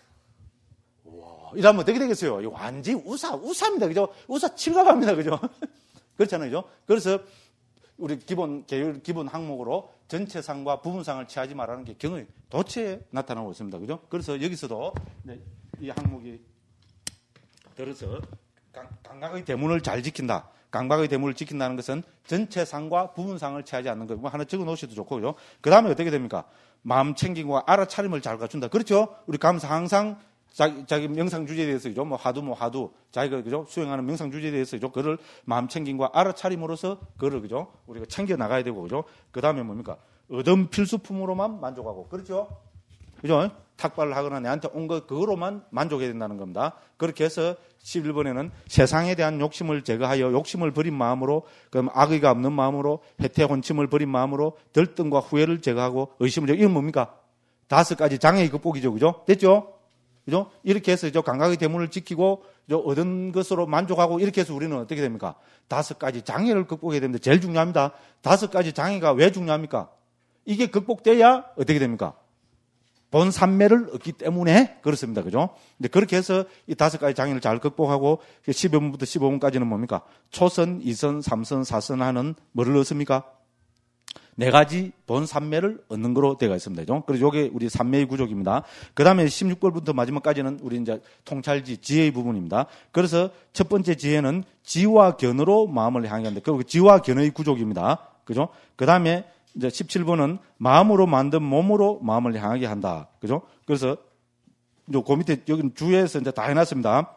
이러면 어떻게 되겠어요? 이거 완전히 우사입니다. 그죠? 우사 칠갑합니다. 그죠? 그렇잖아요. 그죠? 그래서 우리 기본 항목으로 전체상과 부분상을 취하지 말라는 게 경의 도체에 나타나고 있습니다. 그죠? 그래서 여기서도 이 항목이 들어서 감각의 대문을 잘 지킨다. 감각의 대문을 지킨다는 것은 전체상과 부분상을 취하지 않는 거. 뭐 하나 적어 놓으셔도 좋고, 그죠? 그 다음에 어떻게 됩니까? 마음 챙김과 알아차림을 잘 갖춘다. 그렇죠? 우리 감사 항상 자기 명상 주제에 대해서, 그죠? 뭐 하두, 자기가, 그죠? 수행하는 명상 주제에 대해서, 그죠? 그를 마음 챙김과 알아차림으로서 그를, 그죠? 우리가 챙겨 나가야 되고, 그죠? 그 다음에 뭡니까? 얻은 필수품으로만 만족하고, 그렇죠? 그죠? 탁발을 하거나 내한테 온 거 그거로만 만족해야 된다는 겁니다. 그렇게 해서 11번에는 세상에 대한 욕심을 제거하여 욕심을 버린 마음으로, 그럼 악의가 없는 마음으로, 해태 혼침을 버린 마음으로 들뜸과 후회를 제거하고 의심을 제거. 이건 뭡니까? 5가지 장애의 극복이죠. 그죠? 됐죠? 그죠? 이렇게 해서 감각의 대문을 지키고 얻은 것으로 만족하고 이렇게 해서 우리는 어떻게 됩니까? 5가지 장애를 극복해야 됩니다. 제일 중요합니다. 5가지 장애가 왜 중요합니까? 이게 극복돼야 어떻게 됩니까? 본 삼매를 얻기 때문에 그렇습니다. 그죠? 근데 그렇게 해서 이 5가지 장애를 잘 극복하고 12번부터 15번까지는 뭡니까? 초선, 2선, 3선, 4선 하는 뭐를 얻습니까? 4가지 본 삼매를 얻는 거로 되어 있습니다. 그죠? 그래서 이게 우리 삼매의 구족입니다. 그 다음에 16번부터 마지막까지는 우리 이제 통찰지, 지혜의 부분입니다. 그래서 첫 번째 지혜는 지와 견으로 마음을 향하게 한다. 그리고 지와 견의 구족입니다. 그죠? 그 다음에 이제 17번은 마음으로 만든 몸으로 마음을 향하게 한다. 그죠? 그래서 그 밑에 여기는 주에서 이제 다 해놨습니다.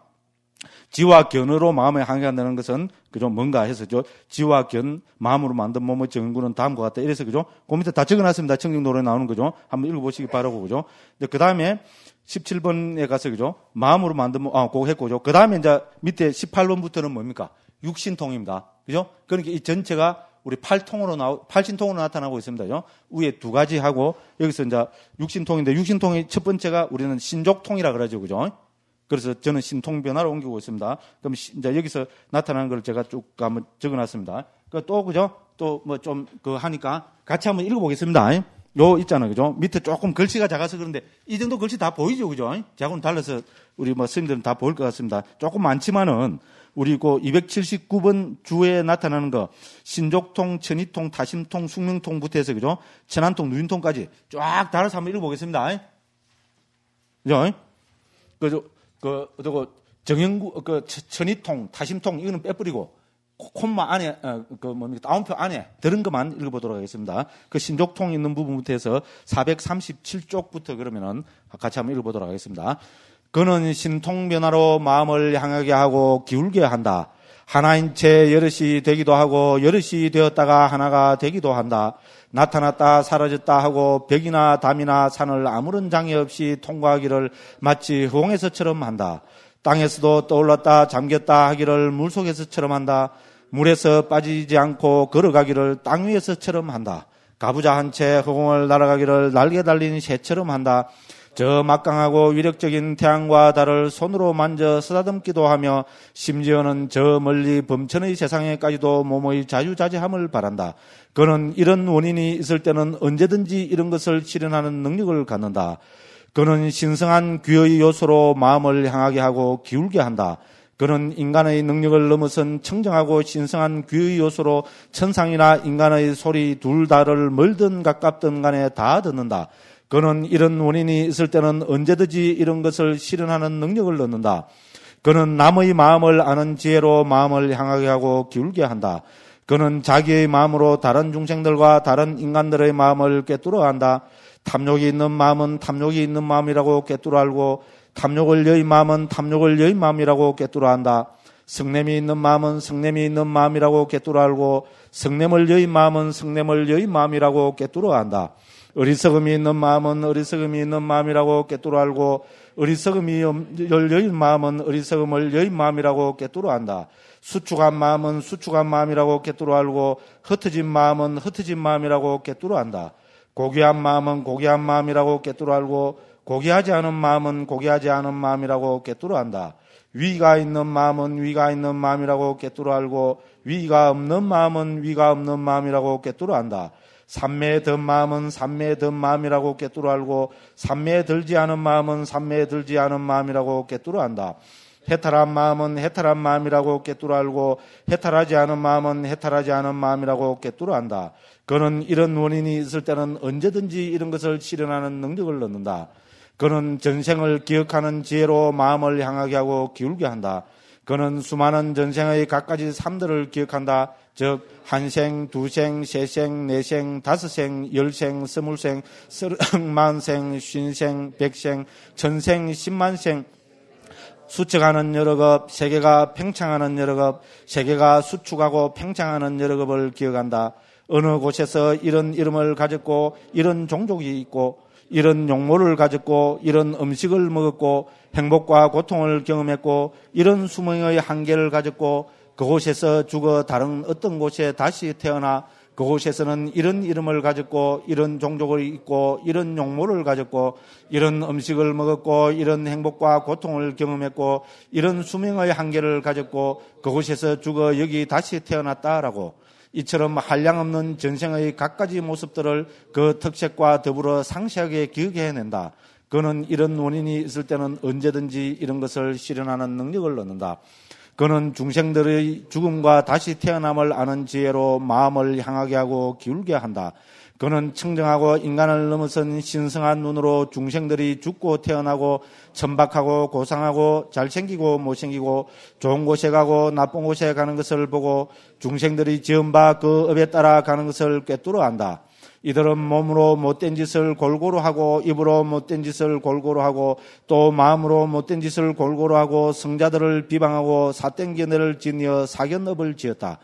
지와 견으로 마음을 향하게 한다는 것은 그죠? 뭔가 해서죠. 지와 견 마음으로 만든 몸의 정구는 다음과 같다. 이래서 그죠? 그 밑에 다 적어놨습니다. 청정도로에 나오는 거죠. 한번 읽어보시기 바라고 그죠? 그 다음에 17번에 가서 그죠? 마음으로 만든 몸, 그거 했고 그죠? 그 다음에 이제 밑에 18번부터는 뭡니까? 육신통입니다. 그죠? 그러니까 이 전체가 우리 8신통으로 나타나고 있습니다. 그죠? 위에 2가지 하고, 여기서 이제 육신통인데, 육신통이 첫 번째가 우리는 신족통이라 그러죠. 그죠? 그래서 저는 신통 변화로 옮기고 있습니다. 그럼 이제 여기서 나타나는 걸 제가 쭉 한번 적어 놨습니다. 또, 그죠? 또 뭐 좀 하니까 같이 한번 읽어보겠습니다. 요 있잖아요. 그죠? 밑에 조금 글씨가 작아서 그런데 이 정도 글씨 다 보이죠. 그죠? 저하고는 달라서 우리 스님들은 다 보일 것 같습니다. 조금 많지만은 우리 그 279번 주에 나타나는 거 신족통, 천이통, 다심통, 숙명통부터 해서 그죠? 천안통, 누인통까지 쫙 달아서 한번 읽어보겠습니다. 그죠? 정형구, 천이통, 다심통 이거는 빼버리고 콤마 안에 따옴표 안에 들은 것만 읽어보도록 하겠습니다. 그 신족통 있는 부분부터 해서 437쪽부터 그러면은 같이 한번 읽어보도록 하겠습니다. 그는 신통변화로 마음을 향하게 하고 기울게 한다. 하나인 채 여럿이 되기도 하고 여럿이 되었다가 하나가 되기도 한다. 나타났다 사라졌다 하고 벽이나 담이나 산을 아무런 장애 없이 통과하기를 마치 허공에서처럼 한다. 땅에서도 떠올랐다 잠겼다 하기를 물속에서처럼 한다. 물에서 빠지지 않고 걸어가기를 땅 위에서처럼 한다. 가부좌 한 채 허공을 날아가기를 날개 달린 새처럼 한다. 저 막강하고 위력적인 태양과 달을 손으로 만져 쓰다듬기도 하며 심지어는 저 멀리 범천의 세상에까지도 몸의 자유자재함을 바란다. 그는 이런 원인이 있을 때는 언제든지 이런 것을 실현하는 능력을 갖는다. 그는 신성한 귀의 요소로 마음을 향하게 하고 기울게 한다. 그는 인간의 능력을 넘어선 청정하고 신성한 귀의 요소로 천상이나 인간의 소리 둘 다를 멀든 가깝든 간에 다 듣는다. 그는 이런 원인이 있을 때는 언제든지 이런 것을 실현하는 능력을 얻는다. 그는 남의 마음을 아는 지혜로 마음을 향하게 하고 기울게 한다. 그는 자기의 마음으로 다른 중생들과 다른 인간들의 마음을 꿰뚫어 한다. 탐욕이 있는 마음은 탐욕이 있는 마음이라고 꿰뚫어 알고 탐욕을 여의 마음은 탐욕을 여의 마음이라고 꿰뚫어 한다. 성냄이 있는 마음은 성냄이 있는 마음이라고 꿰뚫어 알고 성냄을 여의 마음은 성냄을 여의 마음이라고 꿰뚫어 한다. 어리석음이 있는 마음은 어리석음이 있는 마음이라고 꿰뚫어 알고 어리석음이 여인 마음은 어리석음을 여인 마음이라고 꿰뚫어 안다. 수축한 마음은 수축한 마음이라고 꿰뚫어 알고 흩어진 마음은 흩어진 마음이라고 꿰뚫어 안다. 고귀한 마음은 고귀한 마음이라고 꿰뚫어 알고 고귀하지 않은 마음은 고귀하지 않은 마음이라고 꿰뚫어 안다. 위가 있는 마음은 위가 있는 마음이라고 꿰뚫어 알고 위가 없는 마음은 위가 없는 마음이라고 꿰뚫어 안다. 삼매에 든 마음은 삼매에 든 마음이라고 꿰뚫어 알고 삼매에 들지 않은 마음은 삼매에 들지 않은 마음이라고 꿰뚫어 안다. 해탈한 마음은 해탈한 마음이라고 꿰뚫어 알고 해탈하지 않은 마음은 해탈하지 않은 마음이라고 꿰뚫어 안다. 그는 이런 원인이 있을 때는 언제든지 이런 것을 실현하는 능력을 얻는다. 그는 전생을 기억하는 지혜로 마음을 향하게 하고 기울게 한다. 그는 수많은 전생의 갖가지 삶들을 기억한다. 즉 한생, 두생, 세생, 네생, 다섯생, 열생, 스물생, 서른만생, 쉰생, 백생, 천생, 십만생, 수척하는 여러 급, 세계가 팽창하는 여러 급, 세계가 수축하고 팽창하는 여러 급을 기억한다. 어느 곳에서 이런 이름을 가졌고 이런 종족이 있고 이런 용모를 가졌고 이런 음식을 먹었고 행복과 고통을 경험했고 이런 수명의 한계를 가졌고 그곳에서 죽어 다른 어떤 곳에 다시 태어나 그곳에서는 이런 이름을 가졌고 이런 종족을 입고 이런 용모를 가졌고 이런 음식을 먹었고 이런 행복과 고통을 경험했고 이런 수명의 한계를 가졌고 그곳에서 죽어 여기 다시 태어났다라고 이처럼 한량없는 전생의 갖가지 모습들을 그 특색과 더불어 상세하게 기억해낸다. 그는 이런 원인이 있을 때는 언제든지 이런 것을 실현하는 능력을 얻는다. 그는 중생들의 죽음과 다시 태어남을 아는 지혜로 마음을 향하게 하고 기울게 한다. 그는 청정하고 인간을 넘어선 신성한 눈으로 중생들이 죽고 태어나고 천박하고 고상하고 잘생기고 못생기고 좋은 곳에 가고 나쁜 곳에 가는 것을 보고 중생들이 지은 바 그 업에 따라 가는 것을 꿰뚫어 안다. 이들은 몸으로 못된 짓을 골고루 하고 입으로 못된 짓을 골고루 하고 또 마음으로 못된 짓을 골고루 하고 성자들을 비방하고 삿된 견해를 지니어 사견업을 지었다.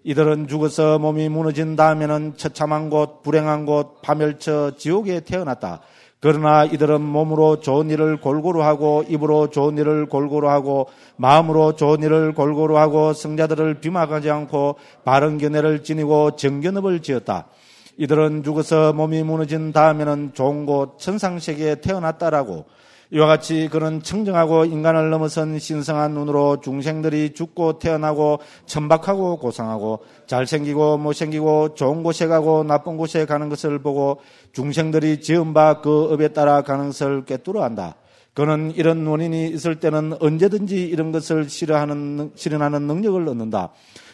이들은 죽어서 몸이 무너진 다음에는 처참한 곳, 불행한 곳, 파멸처 지옥에 태어났다. 그러나 이들은 몸으로 좋은 일을 골고루 하고 입으로 좋은 일을 골고루 하고 마음으로 좋은 일을 골고루 하고 성자들을 비방하지 않고 바른 견해를 지니고 정견업을 지었다. 이들은 죽어서 몸이 무너진 다음에는 좋은 곳 천상세계에 태어났다라고. 이와 같이 그는 청정하고 인간을 넘어선 신성한 눈으로 중생들이 죽고 태어나고 천박하고 고상하고 잘생기고 못생기고 좋은 곳에 가고 나쁜 곳에 가는 것을 보고 중생들이 지은 바 그 업에 따라 가는 것을 꿰뚫어 안다. 그는 이런 원인이 있을 때는 언제든지 이런 것을 실현하는 능력을 얻는다.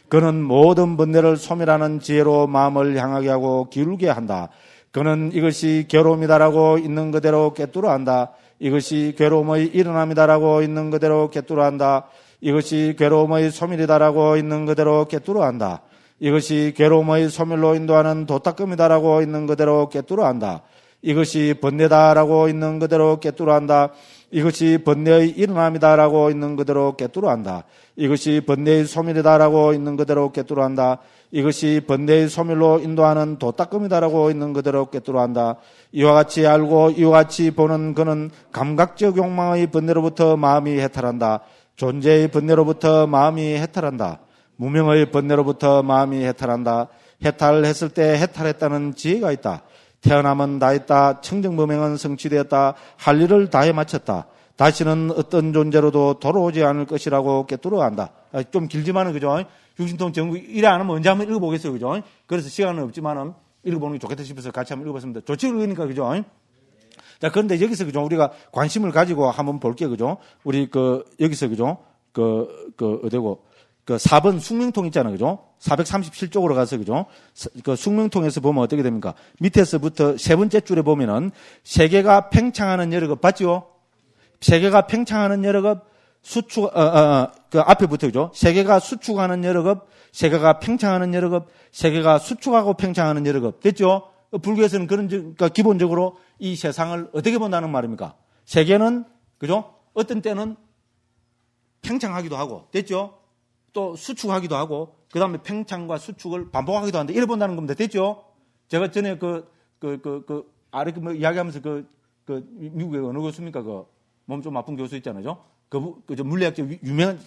그는 모든 번뇌를 소멸하는 지혜로 마음을 향하게 하고 기울게 한다. 그는 이것이 괴로움이다라고 있는 그대로 꿰뚫어 안다. 이것이 괴로움의 일어남이다라고 있는 그대로 꿰뚫어 안다. 이것이 괴로움의 소멸이다라고 있는 그대로 꿰뚫어 안다. 이것이 괴로움의 소멸로 인도하는 도닦음이다라고 있는 그대로 꿰뚫어 안다. 이것이 번뇌다라고 있는 그대로 꿰뚫어 안다. 이것이 번뇌의 일어남이다라고 있는 그대로 꿰뚫어 안다. 이것이 번뇌의 소멸이다라고 있는 그대로 꿰뚫어 안다. 이것이 번뇌의 소멸로 인도하는 도닦음이다라고 있는 그대로 꿰뚫어 안다. 이와 같이 알고 이와 같이 보는 그는 감각적 욕망의 번뇌로부터 마음이 해탈한다. 존재의 번뇌로부터 마음이 해탈한다. 무명의 번뇌로부터 마음이 해탈한다. 해탈했을 때 해탈했다는 지혜가 있다. 태어남은 다했다. 청정범행은 성취되었다. 할 일을 다해 마쳤다. 다시는 어떤 존재로도 돌아오지 않을 것이라고 꿰뚫어 안다. 좀 길지만은 그죠? 육신통 전국 이래 안 하면 언제 한번 읽어보겠어요, 그죠? 그래서 시간은 없지만은 읽어보는 게 좋겠다 싶어서 같이 한번 읽어봤습니다. 좋지 읽으니까 그죠? 자, 그런데 여기서 그죠? 우리가 관심을 가지고 한번 볼게요, 그죠? 우리 여기서 그죠? 어디고? 4번 숙명통 있잖아요, 그죠? 437쪽으로 가서, 그죠? 그 숙명통에서 보면 어떻게 됩니까? 밑에서부터 세 번째 줄에 보면은, 세계가 팽창하는 여러 것, 봤죠? 세계가 팽창하는 여러 것, 그 앞에부터, 그죠? 세계가 수축하는 여러 것, 세계가 팽창하는 여러 것, 세계가 수축하고 팽창하는 여러 것. 됐죠? 불교에서는 그러니까 기본적으로 이 세상을 어떻게 본다는 말입니까? 세계는, 그죠? 어떤 때는 팽창하기도 하고, 됐죠? 또 수축하기도 하고, 그 다음에 팽창과 수축을 반복하기도 하는데, 이래 본다는 겁니다. 됐죠? 제가 전에 아래 이야기하면서 미국의 어느 교수입니까? 몸 좀 아픈 교수 있잖아요. 물리학적 유명한,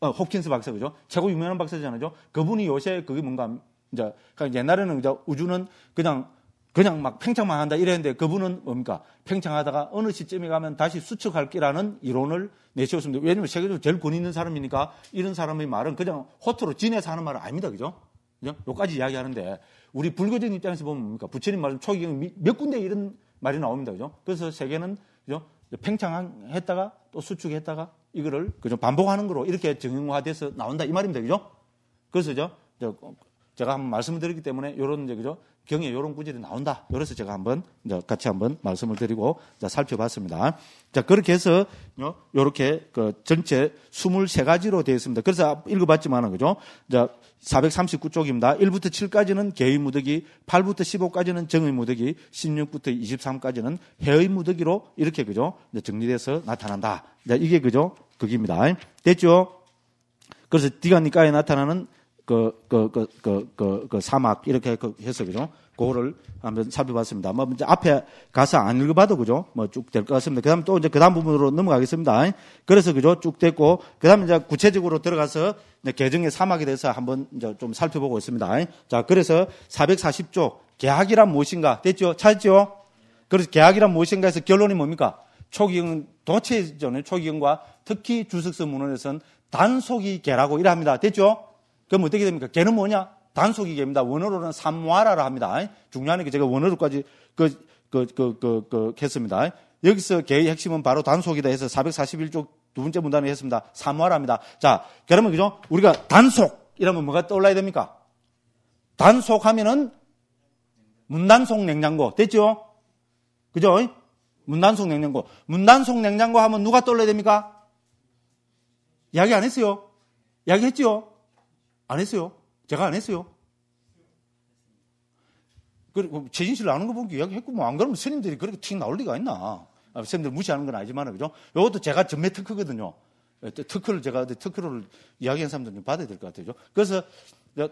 호킨스 박사, 그죠? 최고 유명한 박사잖아요. 그분이 요새 그게 뭔가, 이제, 그러니까 옛날에는 우주는 그냥 막 팽창만 한다 이랬는데 그분은 뭡니까? 팽창하다가 어느 시점에 가면 다시 수축할 거라는 이론을 내세웠습니다. 왜냐면 세계적으로 제일 권 있는 사람이니까 이런 사람의 말은 그냥 호투로 지내서 하는 말은 아닙니다. 그죠? 여기까지 이야기하는데 우리 불교적인 입장에서 보면 뭡니까? 부처님 말씀 초기경 몇 군데 이런 말이 나옵니다. 그죠? 그래서 세계는, 그죠? 팽창했다가 또 수축했다가 이거를, 그죠? 반복하는 거로 이렇게 정형화돼서 나온다 이 말입니다. 그죠? 그래서 제가 한번 말씀을 드렸기 때문에 요런 그죠? 경에 요런 구절이 나온다. 그래서 제가 한번 같이 한번 말씀을 드리고 살펴봤습니다. 자, 그렇게 해서 요렇게 전체 23가지로 되어 있습니다. 그래서 읽어봤지만은 그죠? 자, 439쪽입니다. 1부터 7까지는 개의 무더기, 8부터 15까지는 정의 무더기, 16부터 23까지는 해의 무더기로 이렇게 그죠? 정리돼서 나타난다. 자, 이게 그죠? 그깁니다. 됐죠? 그래서 디간니까에 나타나는 사막, 이렇게 해서, 그죠? 그거를 한번 살펴봤습니다. 이제 앞에 가서 안 읽어봐도, 그죠? 쭉 될 것 같습니다. 그 다음 또 이제 그 다음 부분으로 넘어가겠습니다. 그래서, 그죠? 쭉 됐고, 그 다음에 이제 구체적으로 들어가서 개정의 사막에 대해서 한번 이제 좀 살펴보고 있습니다. 자, 그래서 440쪽, 계학이란 무엇인가? 됐죠? 찾았죠? 그래서 계학이란 무엇인가 해서 결론이 뭡니까? 초기경, 도체전의 초기경과 특히 주석서 문헌에서는 단속이 계라고 이래 합니다. 됐죠? 그럼 어떻게 됩니까? 개는 뭐냐? 단속이계입니다. 원어로는 삼와라라 합니다. 중요하니까 제가 원어로까지 했습니다. 여기서 계의 핵심은 바로 단속이다 해서 441쪽 두 번째 문단에 했습니다. 삼와랍니다. 자, 그러면 그죠? 우리가 단속 이러면 뭐가 떠올라야 됩니까? 단속하면은 문단속 냉장고 됐죠? 그죠? 문단속 냉장고. 문단속 냉장고 하면 누가 떠올라야 됩니까? 이야기 안 했어요? 이야기 했죠? 안 했어요? 제가 안 했어요? 그리고 최진실 아는 거 보니까 이야기 했고, 뭐, 안 그러면 스님들이 그렇게 튀 나올 리가 있나? 스님들 무시하는 건 아니지만, 그죠? 이것도 제가 전매 특허거든요. 특허를 이야기한 사람들 좀 받아야 될 것 같아요. 그래서,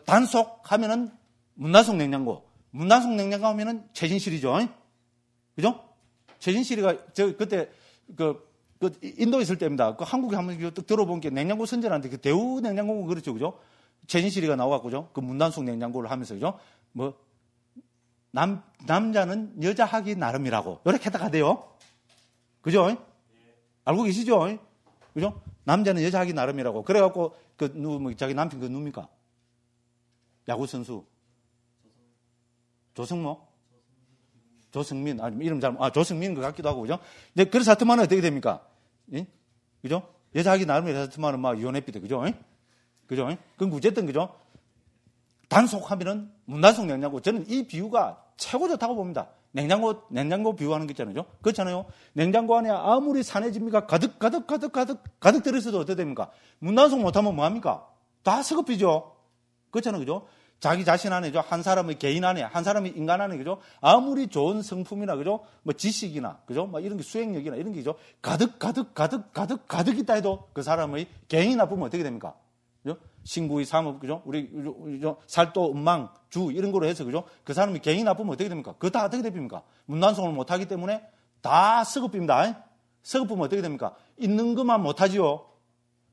단속하면은 문단속 냉장고. 문단속 냉장고 하면은 최진실이죠. 그죠? 최진실이가, 그때, 인도에 있을 때입니다. 한국에 한번 뚝 들어본 게 냉장고 선전하는데 그 대우 냉장고가 그렇죠. 그죠? 최진실이가 나와갖고죠. 그 문단속 냉장고를 하면서, 그죠? 남자는 여자 하기 나름이라고. 이렇게 했다가 돼요. 그죠? 알고 계시죠? 그죠? 남자는 여자 하기 나름이라고. 그래갖고, 자기 남편 누굽니까? 야구선수. 조성민. 이름 조성민 것 같기도 하고, 그죠? 근데 그래서 하여튼만은 어떻게 됩니까? 그죠? 여자 하기 나름이라 하여튼만은 막 이혼했비대. 그죠? 그죠? 그럼 어쨌든, 그죠? 단속하면은 문단속 냉장고. 저는 이 비유가 최고 좋다고 봅니다. 냉장고 비유하는 거 있잖아요. 그렇잖아요. 냉장고 안에 아무리 산해진미가 가득 들어있어도 어떻게 됩니까? 문단속 못하면 뭐합니까? 다 썩어피죠. 그렇잖아요. 그죠? 자기 자신 안에, 한 사람의 개인 안에, 한 사람의 인간 안에, 그죠? 아무리 좋은 성품이나, 그죠? 뭐 지식이나, 그죠? 뭐 이런 게 수행력이나 이런 게, 그죠? 가득 있다 해도 그 사람의 개인이 나쁘면 어떻게 됩니까? 그죠? 신구의 삼업, 그죠? 우리 살도, 음망, 주, 이런 거로 해서, 그죠? 그 사람이 개인이 나쁘면 어떻게 됩니까? 그거 다 어떻게 됩니까? 문단속을 못하기 때문에 다 썩어핍니다. 썩어피면 어떻게 됩니까? 있는 것만 못하지요.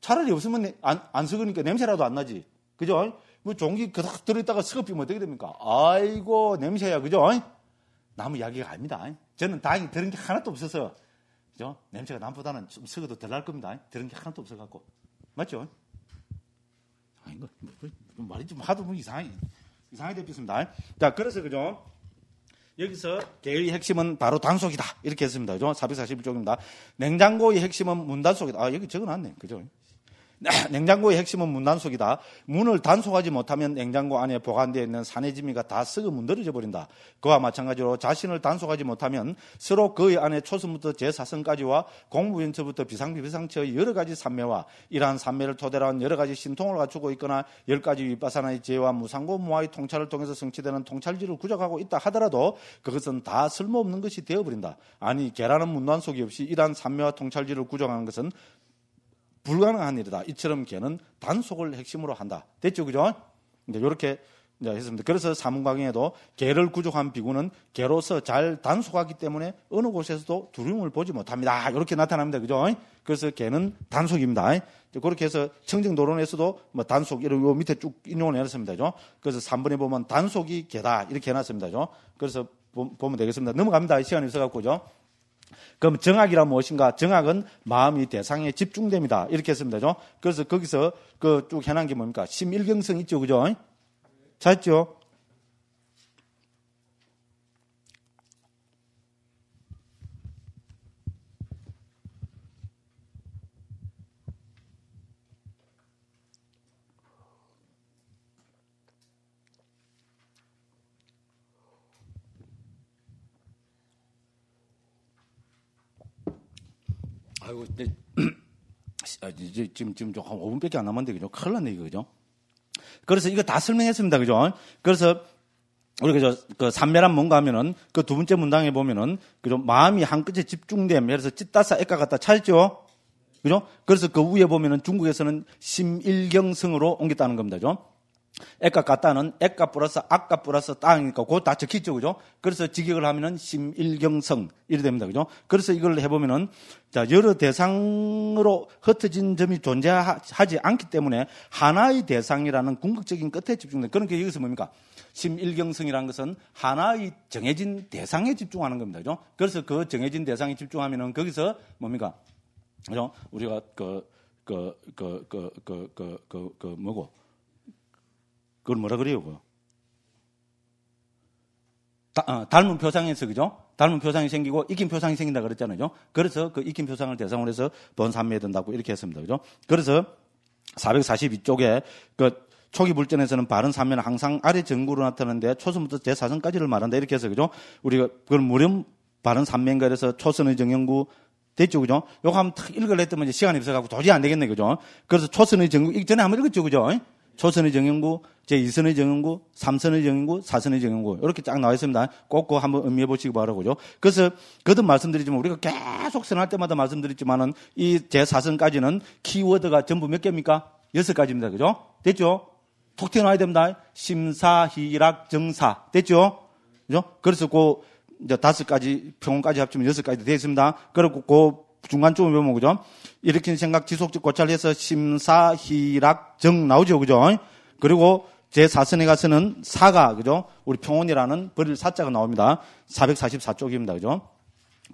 차라리 없으면 안 썩으니까 냄새라도 안 나지. 그죠? 뭐 종기 그닥 들어있다가 썩어피면 어떻게 됩니까? 아이고, 냄새야. 그죠? 나무 이야기가 아닙니다. 저는 다행히 들은 게 하나도 없어서, 그죠? 냄새가 남보다는 좀 썩어도 덜 날 겁니다. 들은 게 하나도 없어갖고. 맞죠? 이거 말이 좀 하도 이상하게 됐습니다. 자, 그래서 그죠? 여기서 계의 핵심은 바로 단속이다. 이렇게 했습니다. 그죠? 441쪽입니다. 냉장고의 핵심은 문단속이다. 여기 적어놨네. 그죠? 냉장고의 핵심은 문단속이다. 문을 단속하지 못하면 냉장고 안에 보관되어 있는 산해지미가 다 썩어 문드러져 버린다. 그와 마찬가지로 자신을 단속하지 못하면 서로 그의 안에 초선부터 제사선까지와 공부연처부터 비상비비상처의 여러 가지 산매와 이러한 산매를 토대로 한 여러 가지 신통을 갖추고 있거나 10가지 위빠사나의 지혜와 무상고 무아의 통찰을 통해서 성취되는 통찰지를 구족하고 있다 하더라도 그것은 다 쓸모없는 것이 되어버린다. 아니 계란은 문단속이 없이 이러한 산매와 통찰지를 구족하는 것은 불가능한 일이다. 이처럼 걔는 단속을 핵심으로 한다. 됐죠? 그죠? 이제 이렇게 했습니다. 그래서 사문강의에도 개를 구족한 비구는 개로서 잘 단속하기 때문에 어느 곳에서도 두려움을 보지 못합니다. 이렇게 나타납니다. 그죠? 그래서 개는 단속입니다. 그렇게 해서 청정도론에서도 뭐 단속, 이런 요 밑에 쭉 인용을 해놨습니다. 그죠? 그래서 3번에 보면 단속이 개다. 이렇게 해놨습니다. 그죠? 그래서 보면 되겠습니다. 넘어갑니다. 시간이 있어갖고, 그죠? 그럼 정악이란 무엇인가? 정악은 마음이 대상에 집중됩니다. 이렇게 했습니다. 그죠? 그래서 거기서 그 쭉 해놓은 게 뭡니까? 심일경성 있죠. 그죠? 찾죠? 아이고, 지금 좀 한 5분밖에 안 남았는데, 그죠? 큰일 났네, 이거, 그죠? 그래서 이거 다 설명했습니다, 그죠? 그래서, 우리가 그 삼매란 뭔가 하면은, 그 두 번째 문장에 보면은, 그죠? 마음이 한 끝에 집중됨. 그래서 찌따싸 애까 갖다 찾죠? 그죠? 그래서 그 위에 보면은 중국에서는 심일경성으로 옮겼다는 겁니다, 그죠? 액값 같다는 액값 플러스 악값 플러스 땅이니까 그거 다 적혀있죠. 그죠? 그래서 직역을 하면은 심일경성 이래 됩니다. 그죠? 그래서 이걸 해보면은 자, 여러 대상으로 흩어진 점이 존재하지 않기 때문에 하나의 대상이라는 궁극적인 끝에 집중된 그러니까 여기서 뭡니까? 심일경성이라는 것은 하나의 정해진 대상에 집중하는 겁니다. 그죠? 그래서 그 정해진 대상에 집중하면은 거기서 뭡니까? 그죠? 우리가 뭐고? 그걸 뭐라 그래요? 닮은 표상에서, 그죠? 닮은 표상이 생기고 익힌 표상이 생긴다 그랬잖아요. 그래서 그 익힌 표상을 대상으로 해서 번산매에 든다고 이렇게 했습니다. 그죠? 그래서 442쪽에 그 초기 불전에서는 바른 산매는 항상 아래 전구로 나타나는데 초선부터 제4선까지를 말한다. 이렇게 해서, 그죠? 우리가 그걸 무렴 바른 산매인가 그래서 초선의 정형구 됐죠, 그죠? 요거 한번 탁 읽으려 했더니 시간이 없어가지고 도저히 안 되겠네, 그죠? 그래서 초선의 정형구, 전에 한번 읽었죠, 그죠? 초선의 정형구, 제2선의 정형구, 3선의 정형구, 4선의 정형구 이렇게 쫙 나와 있습니다. 꼭 그거 한번 음미해 보시기 바라고요. 그래서 거듭 말씀드리지만 우리가 계속 선할 때마다 말씀드렸지만은 이 제4선까지는 키워드가 전부 몇 개입니까? 6가지입니다. 그죠? 됐죠? 톡 튀어나와야 됩니다. 심사, 희락, 정사. 됐죠? 그죠? 그래서 그 이제 5가지 평원까지 합치면 6가지 되어 있습니다. 그리고 그 중간쯤에 보면, 그죠? 일으킨 생각, 지속적 고찰해서 심사, 희락, 정 나오죠. 그죠? 그리고 제4선에 가서는 사가, 그죠? 우리 평온이라는 버릴 사자가 나옵니다. 444쪽입니다. 그죠?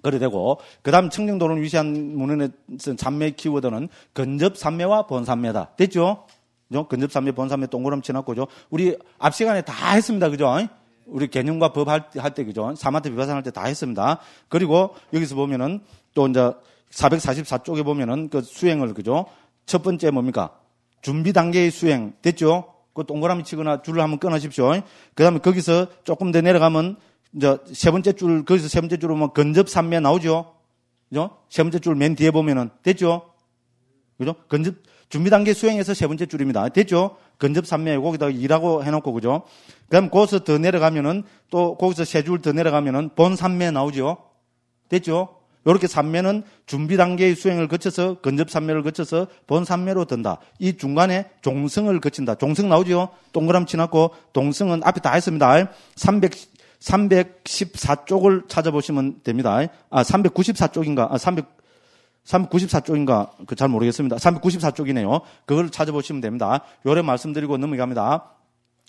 그래 되고, 그 다음 청정도를 위시한 문헌에 쓴 산매 키워드는 근접산매와 번산매다. 됐죠? 그죠? 근접산매, 번산매 동그라미 쳐놨고, 그죠? 우리 앞 시간에 다 했습니다. 그죠? 우리 개념과 법 할 때, 그죠? 사마트 비파산할 때 다 했습니다. 그리고 여기서 보면은 또 이제 444쪽에 보면은 그 수행을, 그죠? 첫 번째 뭡니까? 준비 단계의 수행. 됐죠? 그 동그라미 치거나 줄을 한번 끊으십시오. 그 다음에 거기서 조금 더 내려가면 이제 세 번째 줄, 거기서 세 번째 줄로 보면 근접산매 나오죠? 그죠? 세 번째 줄 맨 뒤에 보면은, 됐죠? 그죠? 준비 단계 수행에서 세 번째 줄입니다. 됐죠? 근접산매, 거기다가 2라고 해놓고, 그죠? 그 다음 거기서 더 내려가면은 또 거기서 세 줄 더 내려가면은 본산매 나오죠? 됐죠? 요렇게 산매는 준비 단계의 수행을 거쳐서 근접산매를 거쳐서 본산매로 든다. 이 중간에 종성을 거친다. 종성 나오죠? 동그라미 치놨고, 동성은 앞에 다 했습니다. 314쪽을 찾아보시면 됩니다. 394쪽인가? 394쪽인가? 그 잘 모르겠습니다. 394쪽이네요. 그걸 찾아보시면 됩니다. 요래 말씀드리고 넘어갑니다.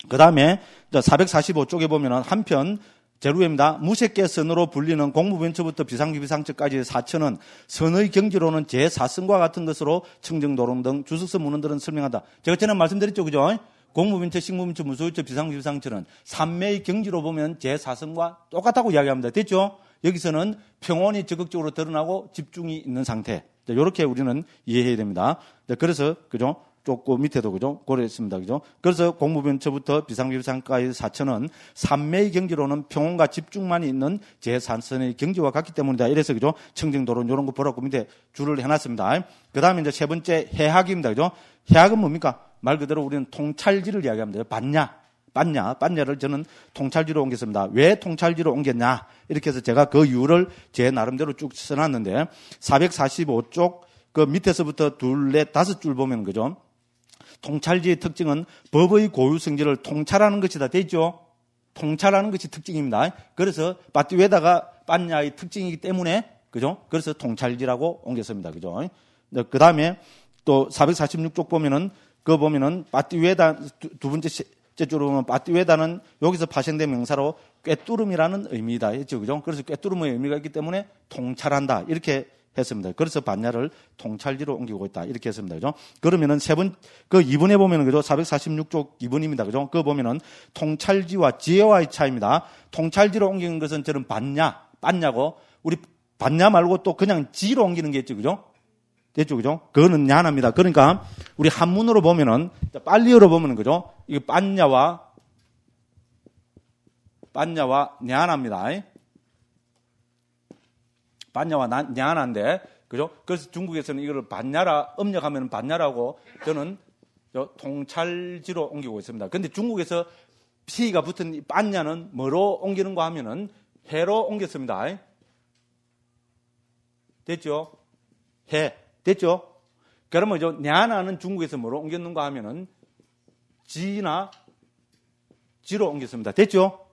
그 다음에 445쪽에 보면은 한편 제루입니다. 무색계 선으로 불리는 공무변처부터 비상기비상처까지의 사처는 선의 경지로는 제4선과 같은 것으로 청정도론 등 주석서 문헌들은 설명한다. 제가 전에 말씀드렸죠, 그죠? 공무변처, 식무변처, 무소유처, 비상기비상처는 산매의 경지로 보면 제4선과 똑같다고 이야기합니다. 됐죠? 여기서는 평온이 적극적으로 드러나고 집중이 있는 상태. 이렇게 우리는 이해해야 됩니다. 그래서, 그죠? 조금 밑에도, 그죠? 고려했습니다. 그죠? 그래서 공무변처부터 비상기비상까지의 사처는 산매의 경지로는 평온과 집중만 있는 제3선의 경지와 같기 때문이다. 이래서, 그죠? 청정도론 이런 거 보라고 밑에 줄을 해놨습니다. 그 다음에 이제 세 번째 해학입니다. 그죠? 해학은 뭡니까? 말 그대로 우리는 통찰지를 이야기합니다. 반야를 저는 통찰지로 옮겼습니다. 왜 통찰지로 옮겼냐? 이렇게 해서 제가 그 이유를 제 나름대로 쭉 써놨는데, 445쪽 그 밑에서부터 둘, 넷, 5줄 보면, 그죠? 통찰지의 특징은 법의 고유 성질을 통찰하는 것이다. 됐죠? 통찰하는 것이 특징입니다. 그래서 빠띠웨다가 반야의 특징이기 때문에, 그죠? 그래서 통찰지라고 옮겼습니다. 그죠? 그 다음에 또 446쪽 보면은, 그거 보면은 빠띠웨다 두 번째 쪽으로 보면 빠띠웨다는 여기서 파생된 명사로 꿰뚫음이라는 의미다. 했죠? 그죠? 그래서 꿰뚫음의 의미가 있기 때문에 통찰한다. 이렇게 했습니다. 그래서 반야를 통찰지로 옮기고 있다. 이렇게 했습니다. 그죠? 그러면은 그 2번에 보면은, 그죠? 446쪽 2번입니다. 그죠? 그거 보면은 통찰지와 지혜와의 차이입니다. 통찰지로 옮기는 것은 저는 반야고, 우리 반야 말고 또 그냥 지로 옮기는 게 있죠. 그죠? 됐죠? 그죠? 그거는 냐납니다. 그러니까 우리 한문으로 보면은, 빨리어로 보면은, 그죠? 이거 반야와 냐납니다. 반야와 냐난데, 그죠? 그래서 중국에서는 이걸 반야라, 음력하면 반야라고 저는 통찰지로 옮기고 있습니다. 근데 중국에서 시가 붙은 이 반야는 뭐로 옮기는가 하면은 해로 옮겼습니다. 됐죠? 해. 됐죠? 그러면 냐나는 중국에서 뭐로 옮겼는가 하면은 지로 옮겼습니다. 됐죠?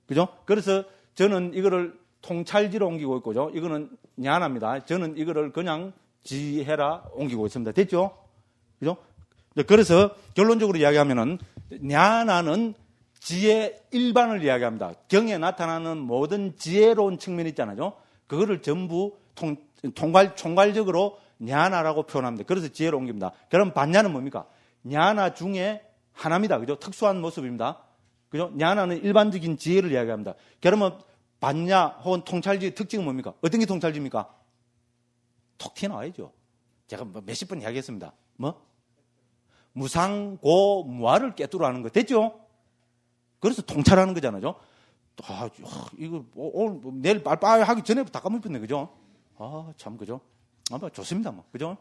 그죠? 그래서 저는 이거를 통찰지로 옮기고 있고요. 이거는 냐나입니다. 저는 이거를 그냥 지해라 옮기고 있습니다. 됐죠? 그죠? 그래서 결론적으로 이야기하면은 냐나는 지혜 일반을 이야기합니다. 경에 나타나는 모든 지혜로운 측면이 있잖아요. 그거를 전부 총괄적으로 냐나라고 표현합니다. 그래서 지혜로 옮깁니다. 그럼 반야는 뭡니까? 냐나 중에 하나입니다. 그죠? 특수한 모습입니다. 그죠? 냐나는 일반적인 지혜를 이야기합니다. 그러면 반야 혹은 통찰지의 특징은 뭡니까? 어떤 게 통찰지입니까? 톡 튀어나와야죠. 제가 몇십 번 이야기했습니다. 뭐? 무상고 무아를 깨뜨려 거 됐죠? 그래서 통찰하는 거잖아요. 이거 오늘 내일 빨빨 하기 전에 다 까먹었네, 그죠? 참, 그죠? 좋습니다, 뭐, 그죠?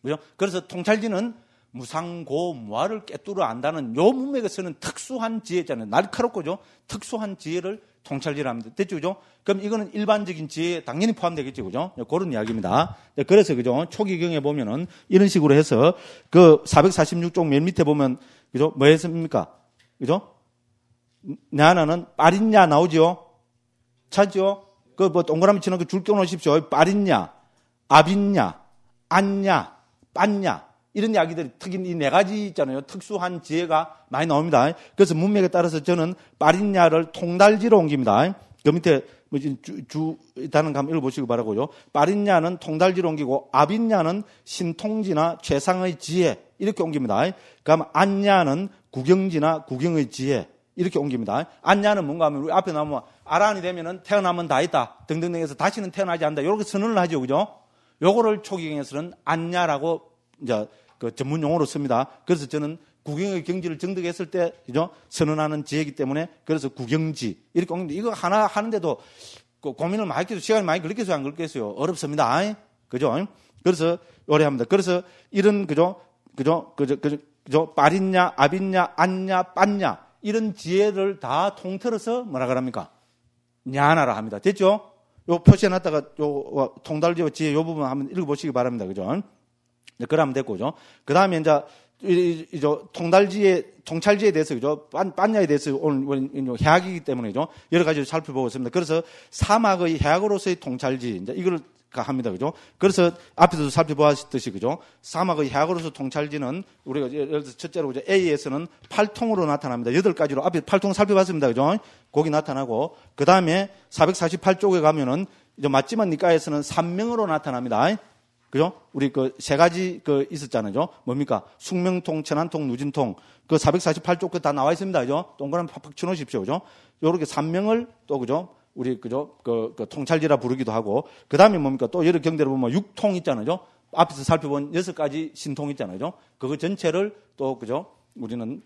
그죠? 그래서 통찰지는 무상고 무아를 깨뜨려 안다는 요 문맥에 쓰는 특수한 지혜잖아요. 날카롭고죠. 특수한 지혜를 통찰지랍니다. 됐죠, 그죠? 그럼 이거는 일반적인 지혜에 당연히 포함되겠죠, 그죠? 그런 이야기입니다. 그래서 그죠? 초기경에 보면은 이런 식으로 해서 그 446쪽 맨 밑에 보면 그죠? 뭐 했습니까? 그죠? 냐나는 빠린냐 나오죠? 찾죠? 그 뭐 동그라미 치는 거 줄 껴놓으십시오. 빠린냐, 아빈냐, 안냐, 빤냐. 이런 이야기들이 특히 이 네 가지 있잖아요. 특수한 지혜가 많이 나옵니다. 그래서 문맥에 따라서 저는 빠린냐를 통달지로 옮깁니다. 그 밑에 일단은 한번 읽어보시기 바라고요. 빠린냐는 통달지로 옮기고 아빈냐는 신통지나 최상의 지혜 이렇게 옮깁니다. 그럼 안냐는 구경지나 구경의 지혜 이렇게 옮깁니다. 안냐는 뭔가 하면 우리 앞에 나오면 아란이 되면은 태어나면 다 있다 등등등 해서 다시는 태어나지 않는다 이렇게 선언을 하죠, 그죠? 요거를 초기경에서는 안냐라고 이제 그 전문 용어로 씁니다. 그래서 저는 구경의 경지를 정득했을 때, 그죠? 선언하는 지혜이기 때문에 그래서 구경지 이렇게 옮깁니다. 이거 하나 하는데도 고민을 많이 했겠어요. 시간이 많이 걸렸겠어요, 안 걸렸겠어요? 어렵습니다. 그죠? 그래서 오래 합니다. 그래서 이런 그죠? 빠린냐, 아빈냐, 안냐, 빤냐 이런 지혜를 다 통틀어서 뭐라 그럽니까? 냐나라 합니다. 됐죠? 요 표시해놨다가 요 통달지와 지혜 요 부분 한번 읽어보시기 바랍니다. 그죠? 그러면 됐고, 그죠? 그 다음에 이제 통찰지에 대해서, 그죠? 빤냐에 대해서 오늘 해학이기 때문에, 그죠? 여러 가지를 살펴보고 있습니다. 그래서 사막의 해학으로서의 통찰지, 이제 이걸 합니다. 그죠? 그래서 앞에서도 살펴보았듯이, 그죠? 사막의 해학으로서 통찰지는 우리가 예를 들어서 첫째로, 그죠? A에서는 8통으로 나타납니다. 8가지로. 앞에 8통 살펴봤습니다. 그죠? 거기 나타나고, 그 다음에 448쪽에 가면은, 이제 맞지만 니까에서는 3명으로 나타납니다. 그죠? 우리 그 세 가지 그 있었잖아요. 뭡니까? 숙명통, 천안통, 누진통. 그 448쪽 그 다 나와 있습니다. 그죠? 동그라미 팍팍 쳐놓으십시오. 그죠? 요렇게 3명을 또, 그죠? 우리, 그죠? 그 통찰지라 부르기도 하고. 그 다음에 뭡니까? 또 여러 경대로 보면 6통 있잖아요. 앞에서 살펴본 6가지 신통 있잖아요. 그거 전체를 또, 그죠? 우리는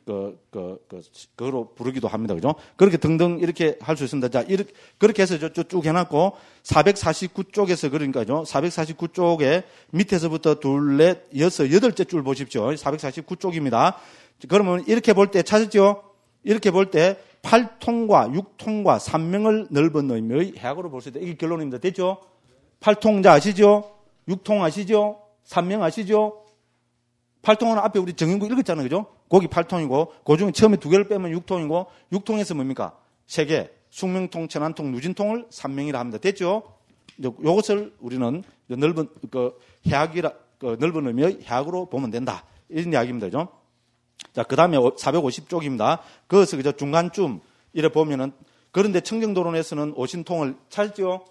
그거로 부르기도 합니다. 그죠? 그렇게 등등 이렇게 할 수 있습니다. 자, 이렇게, 그렇게 해서 쭉 해놨고, 449쪽에서 그러니까요. 449쪽에 밑에서부터 둘, 넷, 여섯, 8째 줄 보십시오. 449쪽입니다. 그러면 이렇게 볼 때 찾았죠? 이렇게 볼 때 8통과 6통과 3명을 넓은 의미의 해학으로 볼 수 있다. 이게 결론입니다. 됐죠? 8통자 아시죠? 6통 아시죠? 3명 아시죠? 8통은 앞에 우리 정형구 읽었잖아요. 그죠? 거기 8통이고, 그 중에 처음에 2개를 빼면 6통이고, 6통에서 뭡니까? 3개, 숙명통, 천안통, 누진통을 3명이라 합니다. 됐죠? 요것을 우리는 넓은, 넓은 의미의 해학으로 보면 된다. 이런 이야기입니다. 그죠? 자, 그 다음에 450쪽입니다. 그것을 그저 중간쯤, 이래 보면은, 그런데 청정도론에서는 오신통을 찾죠?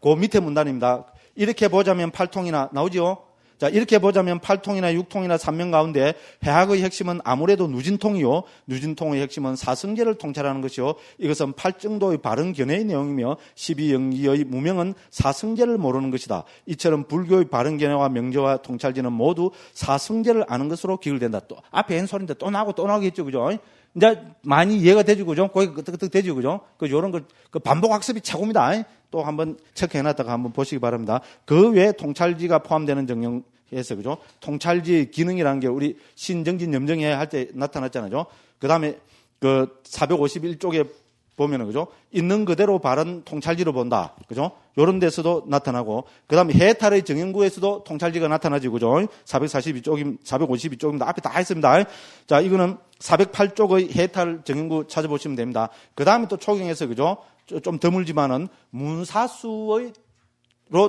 그 밑에 문단입니다. 이렇게 보자면 8통이나 나오죠? 자, 이렇게 보자면 8통이나 6통이나 3명 가운데 해학의 핵심은 아무래도 누진통이요. 누진통의 핵심은 사성제를 통찰하는 것이요. 이것은 8정도의 바른 견해의 내용이며 12영기의 무명은 사성제를 모르는 것이다. 이처럼 불교의 바른 견해와 명제와 통찰지는 모두 사성제를 아는 것으로 기울된다. 또 앞에 한 소리인데 또 나오고 또 나오겠죠. 그죠? 이제 많이 이해가 되죠. 그죠? 거기 끄떡끄떡 되죠. 그죠? 요런 걸, 반복 학습이 최고입니다. 또 한번 체크해놨다가 한번 보시기 바랍니다. 그 외에 통찰지가 포함되는 정령에서, 그죠? 통찰지의 기능이라는 게 우리 신정진 염정회 할 때 나타났잖아요. 그 다음에 451쪽에 보면은, 그죠? 있는 그대로 바른 통찰지로 본다. 그죠? 요런 데서도 나타나고, 그 다음에 해탈의 정형구에서도 통찰지가 나타나죠. 그죠? 452쪽입니다. 앞에 다 했습니다. 자, 이거는 408쪽의 해탈 정형구 찾아보시면 됩니다. 그 다음에 또 초경에서, 그죠? 좀 드물지만은 문사수로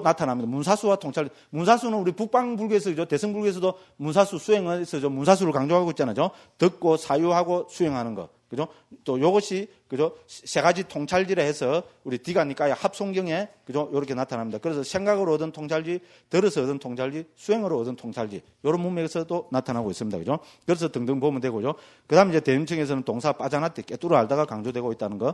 나타납니다. 문사수와 통찰. 문사수는 우리 북방불교에서, 그죠? 대승불교에서도 문사수 수행에서 문사수를 강조하고 있잖아요. 듣고 사유하고 수행하는 거. 그죠? 또 요것이, 그죠? 세 가지 통찰지라 해서 우리 디가니까의 합송경에, 그죠? 요렇게 나타납니다. 그래서 생각으로 얻은 통찰지, 들어서 얻은 통찰지, 수행으로 얻은 통찰지, 요런 문맥에서도 나타나고 있습니다. 그죠? 그래서 등등 보면 되고요. 그 다음에 이제 대림청에서는 동사 빠져났대, 깨뚫어 알다가 강조되고 있다는 거,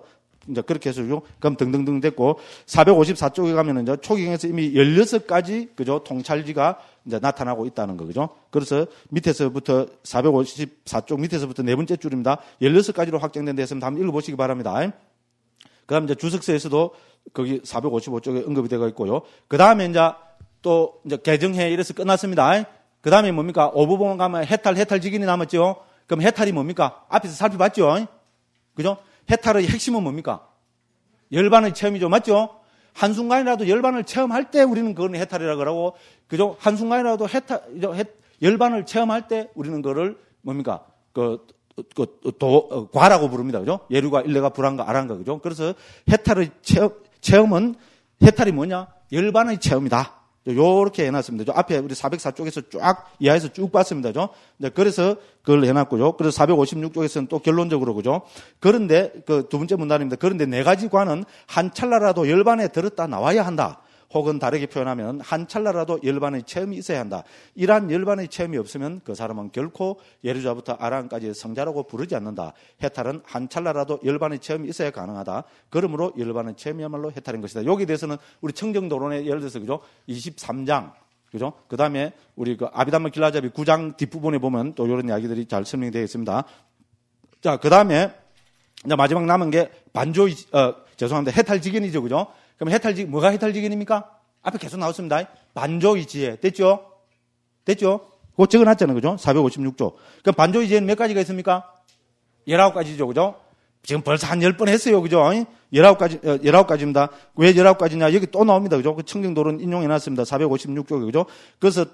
이제 그렇게 해서 그럼 등등등 됐고, 454쪽에 가면은 이제 초기경에서 이미 16가지, 그죠? 통찰지가 이제 나타나고 있다는 거, 그죠? 그래서 밑에서부터 454쪽 밑에서부터 네 번째 줄입니다. 16가지로 확정된 데 있으면 한번 읽어보시기 바랍니다. 그 다음에 이제 주석서에서도 거기 455쪽에 언급이 되어 있고요. 그 다음에 이제 또 이제 개정해 이래서 끝났습니다. 그 다음에 뭡니까? 오부봉 가면 해탈직인이 남았죠? 그럼 해탈이 뭡니까? 앞에서 살펴봤죠? 그죠? 해탈의 핵심은 뭡니까? 열반의 체험이죠. 맞죠? 한순간이라도 열반을 체험할 때 우리는 그건 해탈이라고 하고, 그죠? 한순간이라도 열반을 체험할 때 우리는 그거를 뭡니까? 과라고 부릅니다. 그죠? 예류가, 일례가, 불안가, 아란가. 그죠? 그래서 해탈의 체험은, 해탈이 뭐냐? 열반의 체험이다. 요렇게 해놨습니다. 앞에 우리 404쪽에서 쫙, 이하에서 쭉 봤습니다. 그래서 그걸 해놨고요. 그래서 456쪽에서는 또 결론적으로, 그죠? 그런데, 두 번째 문단입니다. 그런데 네 가지 관은 한 찰나라도 열반에 들었다 나와야 한다. 혹은 다르게 표현하면 한 찰나라도 열반의 체험이 있어야 한다. 이러한 열반의 체험이 없으면 그 사람은 결코 예루자부터 아란까지의 성자라고 부르지 않는다. 해탈은 한 찰나라도 열반의 체험이 있어야 가능하다. 그러므로 열반의 체험이야말로 해탈인 것이다. 여기에 대해서는 우리 청정도론에 예를 들어서, 그죠? 23장, 그죠? 그 다음에 우리 아비담마 길라잡이 9장 뒷부분에 보면 또 이런 이야기들이 잘 설명이 되어 있습니다. 자, 그 다음에 이제 마지막 남은 게 죄송합니다. 해탈직인이죠, 그죠? 그럼 뭐가 해탈직인입니까? 앞에 계속 나왔습니다. 반조이지혜. 됐죠? 그거 적어놨잖아요. 그죠? 456조. 그럼 반조이지혜는 몇 가지가 있습니까? 19가지죠. 그죠? 지금 벌써 한 10번 했어요. 그죠? 19가지입니다. 왜 19가지냐? 여기 또 나옵니다. 그죠? 그 청정도론 인용해놨습니다. 456쪽에. 그죠? 그래서,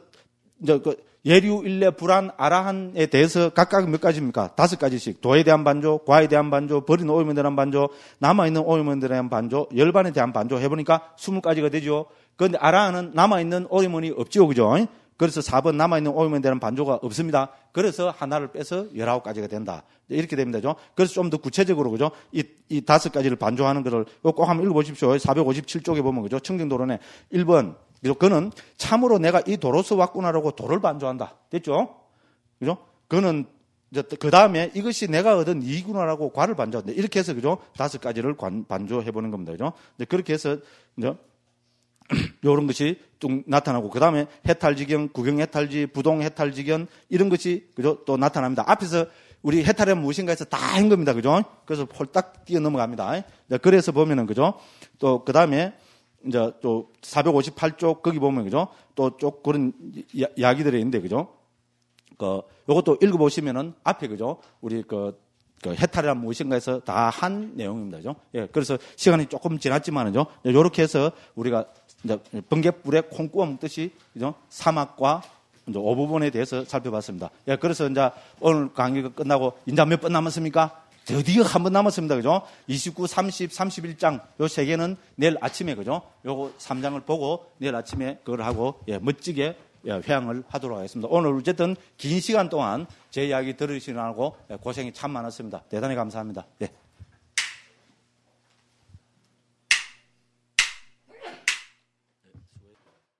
이제 예류, 일례, 불안, 아라한에 대해서 각각 몇 가지입니까? 5가지씩. 도에 대한 반조, 과에 대한 반조, 버린 오염에 대한 반조, 남아있는 오염에 대한 반조, 열반에 대한 반조 해보니까 20가지가 되죠. 그런데 아라한은 남아있는 오염이 없죠. 그죠? 그래서 4번 남아있는 오염에 대한 반조가 없습니다. 그래서 하나를 빼서 19가지가 된다. 이렇게 됩니다. 그래서 좀 더 구체적으로, 그죠? 이 5가지를 반조하는 거를 꼭 한번 읽어보십시오. 457쪽에 보면, 그죠? 청정도론에 1번. 그는 참으로 내가 이 도로서 왔구나라고 도를 반조한다. 됐죠? 그죠? 그는 그 다음에 이것이 내가 얻은 이익이구나라고 과를 반조한다. 이렇게 해서, 그죠? 5가지를 반조해보는 겁니다. 그죠? 그렇게 해서, 이제 이런 것이 좀 나타나고, 그 다음에 해탈지견, 구경해탈지, 부동해탈지견, 이런 것이, 그죠? 또 나타납니다. 앞에서 우리 해탈은 무엇인가 해서 다 한 겁니다. 그죠? 그래서 홀딱 뛰어 넘어갑니다. 그래서 보면은, 그죠? 또, 그 다음에, 이제 또 458쪽 거기 보면, 그죠? 또 쪽 그런 이야기들이 있는데, 그죠? 요것도 읽어보시면은 앞에, 그죠? 우리 해탈이란 무엇인가 해서 다 한 내용입니다. 그죠? 예. 그래서 시간이 조금 지났지만은요. 요렇게 해서 우리가 이제 번갯불에 콩 구워 먹듯이, 그죠? 사막과 이제 오부본에 대해서 살펴봤습니다. 예. 그래서 이제 오늘 강의가 끝나고 이제 몇 번 남았습니까? 드디어 한 번 남았습니다. 그죠? 29, 30, 31장 요 세 개는 내일 아침에, 그죠? 요거 3장을 보고 내일 아침에 그걸 하고, 예, 멋지게, 예, 회항을 하도록 하겠습니다. 오늘 어쨌든 긴 시간 동안 제 이야기 들으시느라고 고생이 참 많았습니다. 대단히 감사합니다. 예.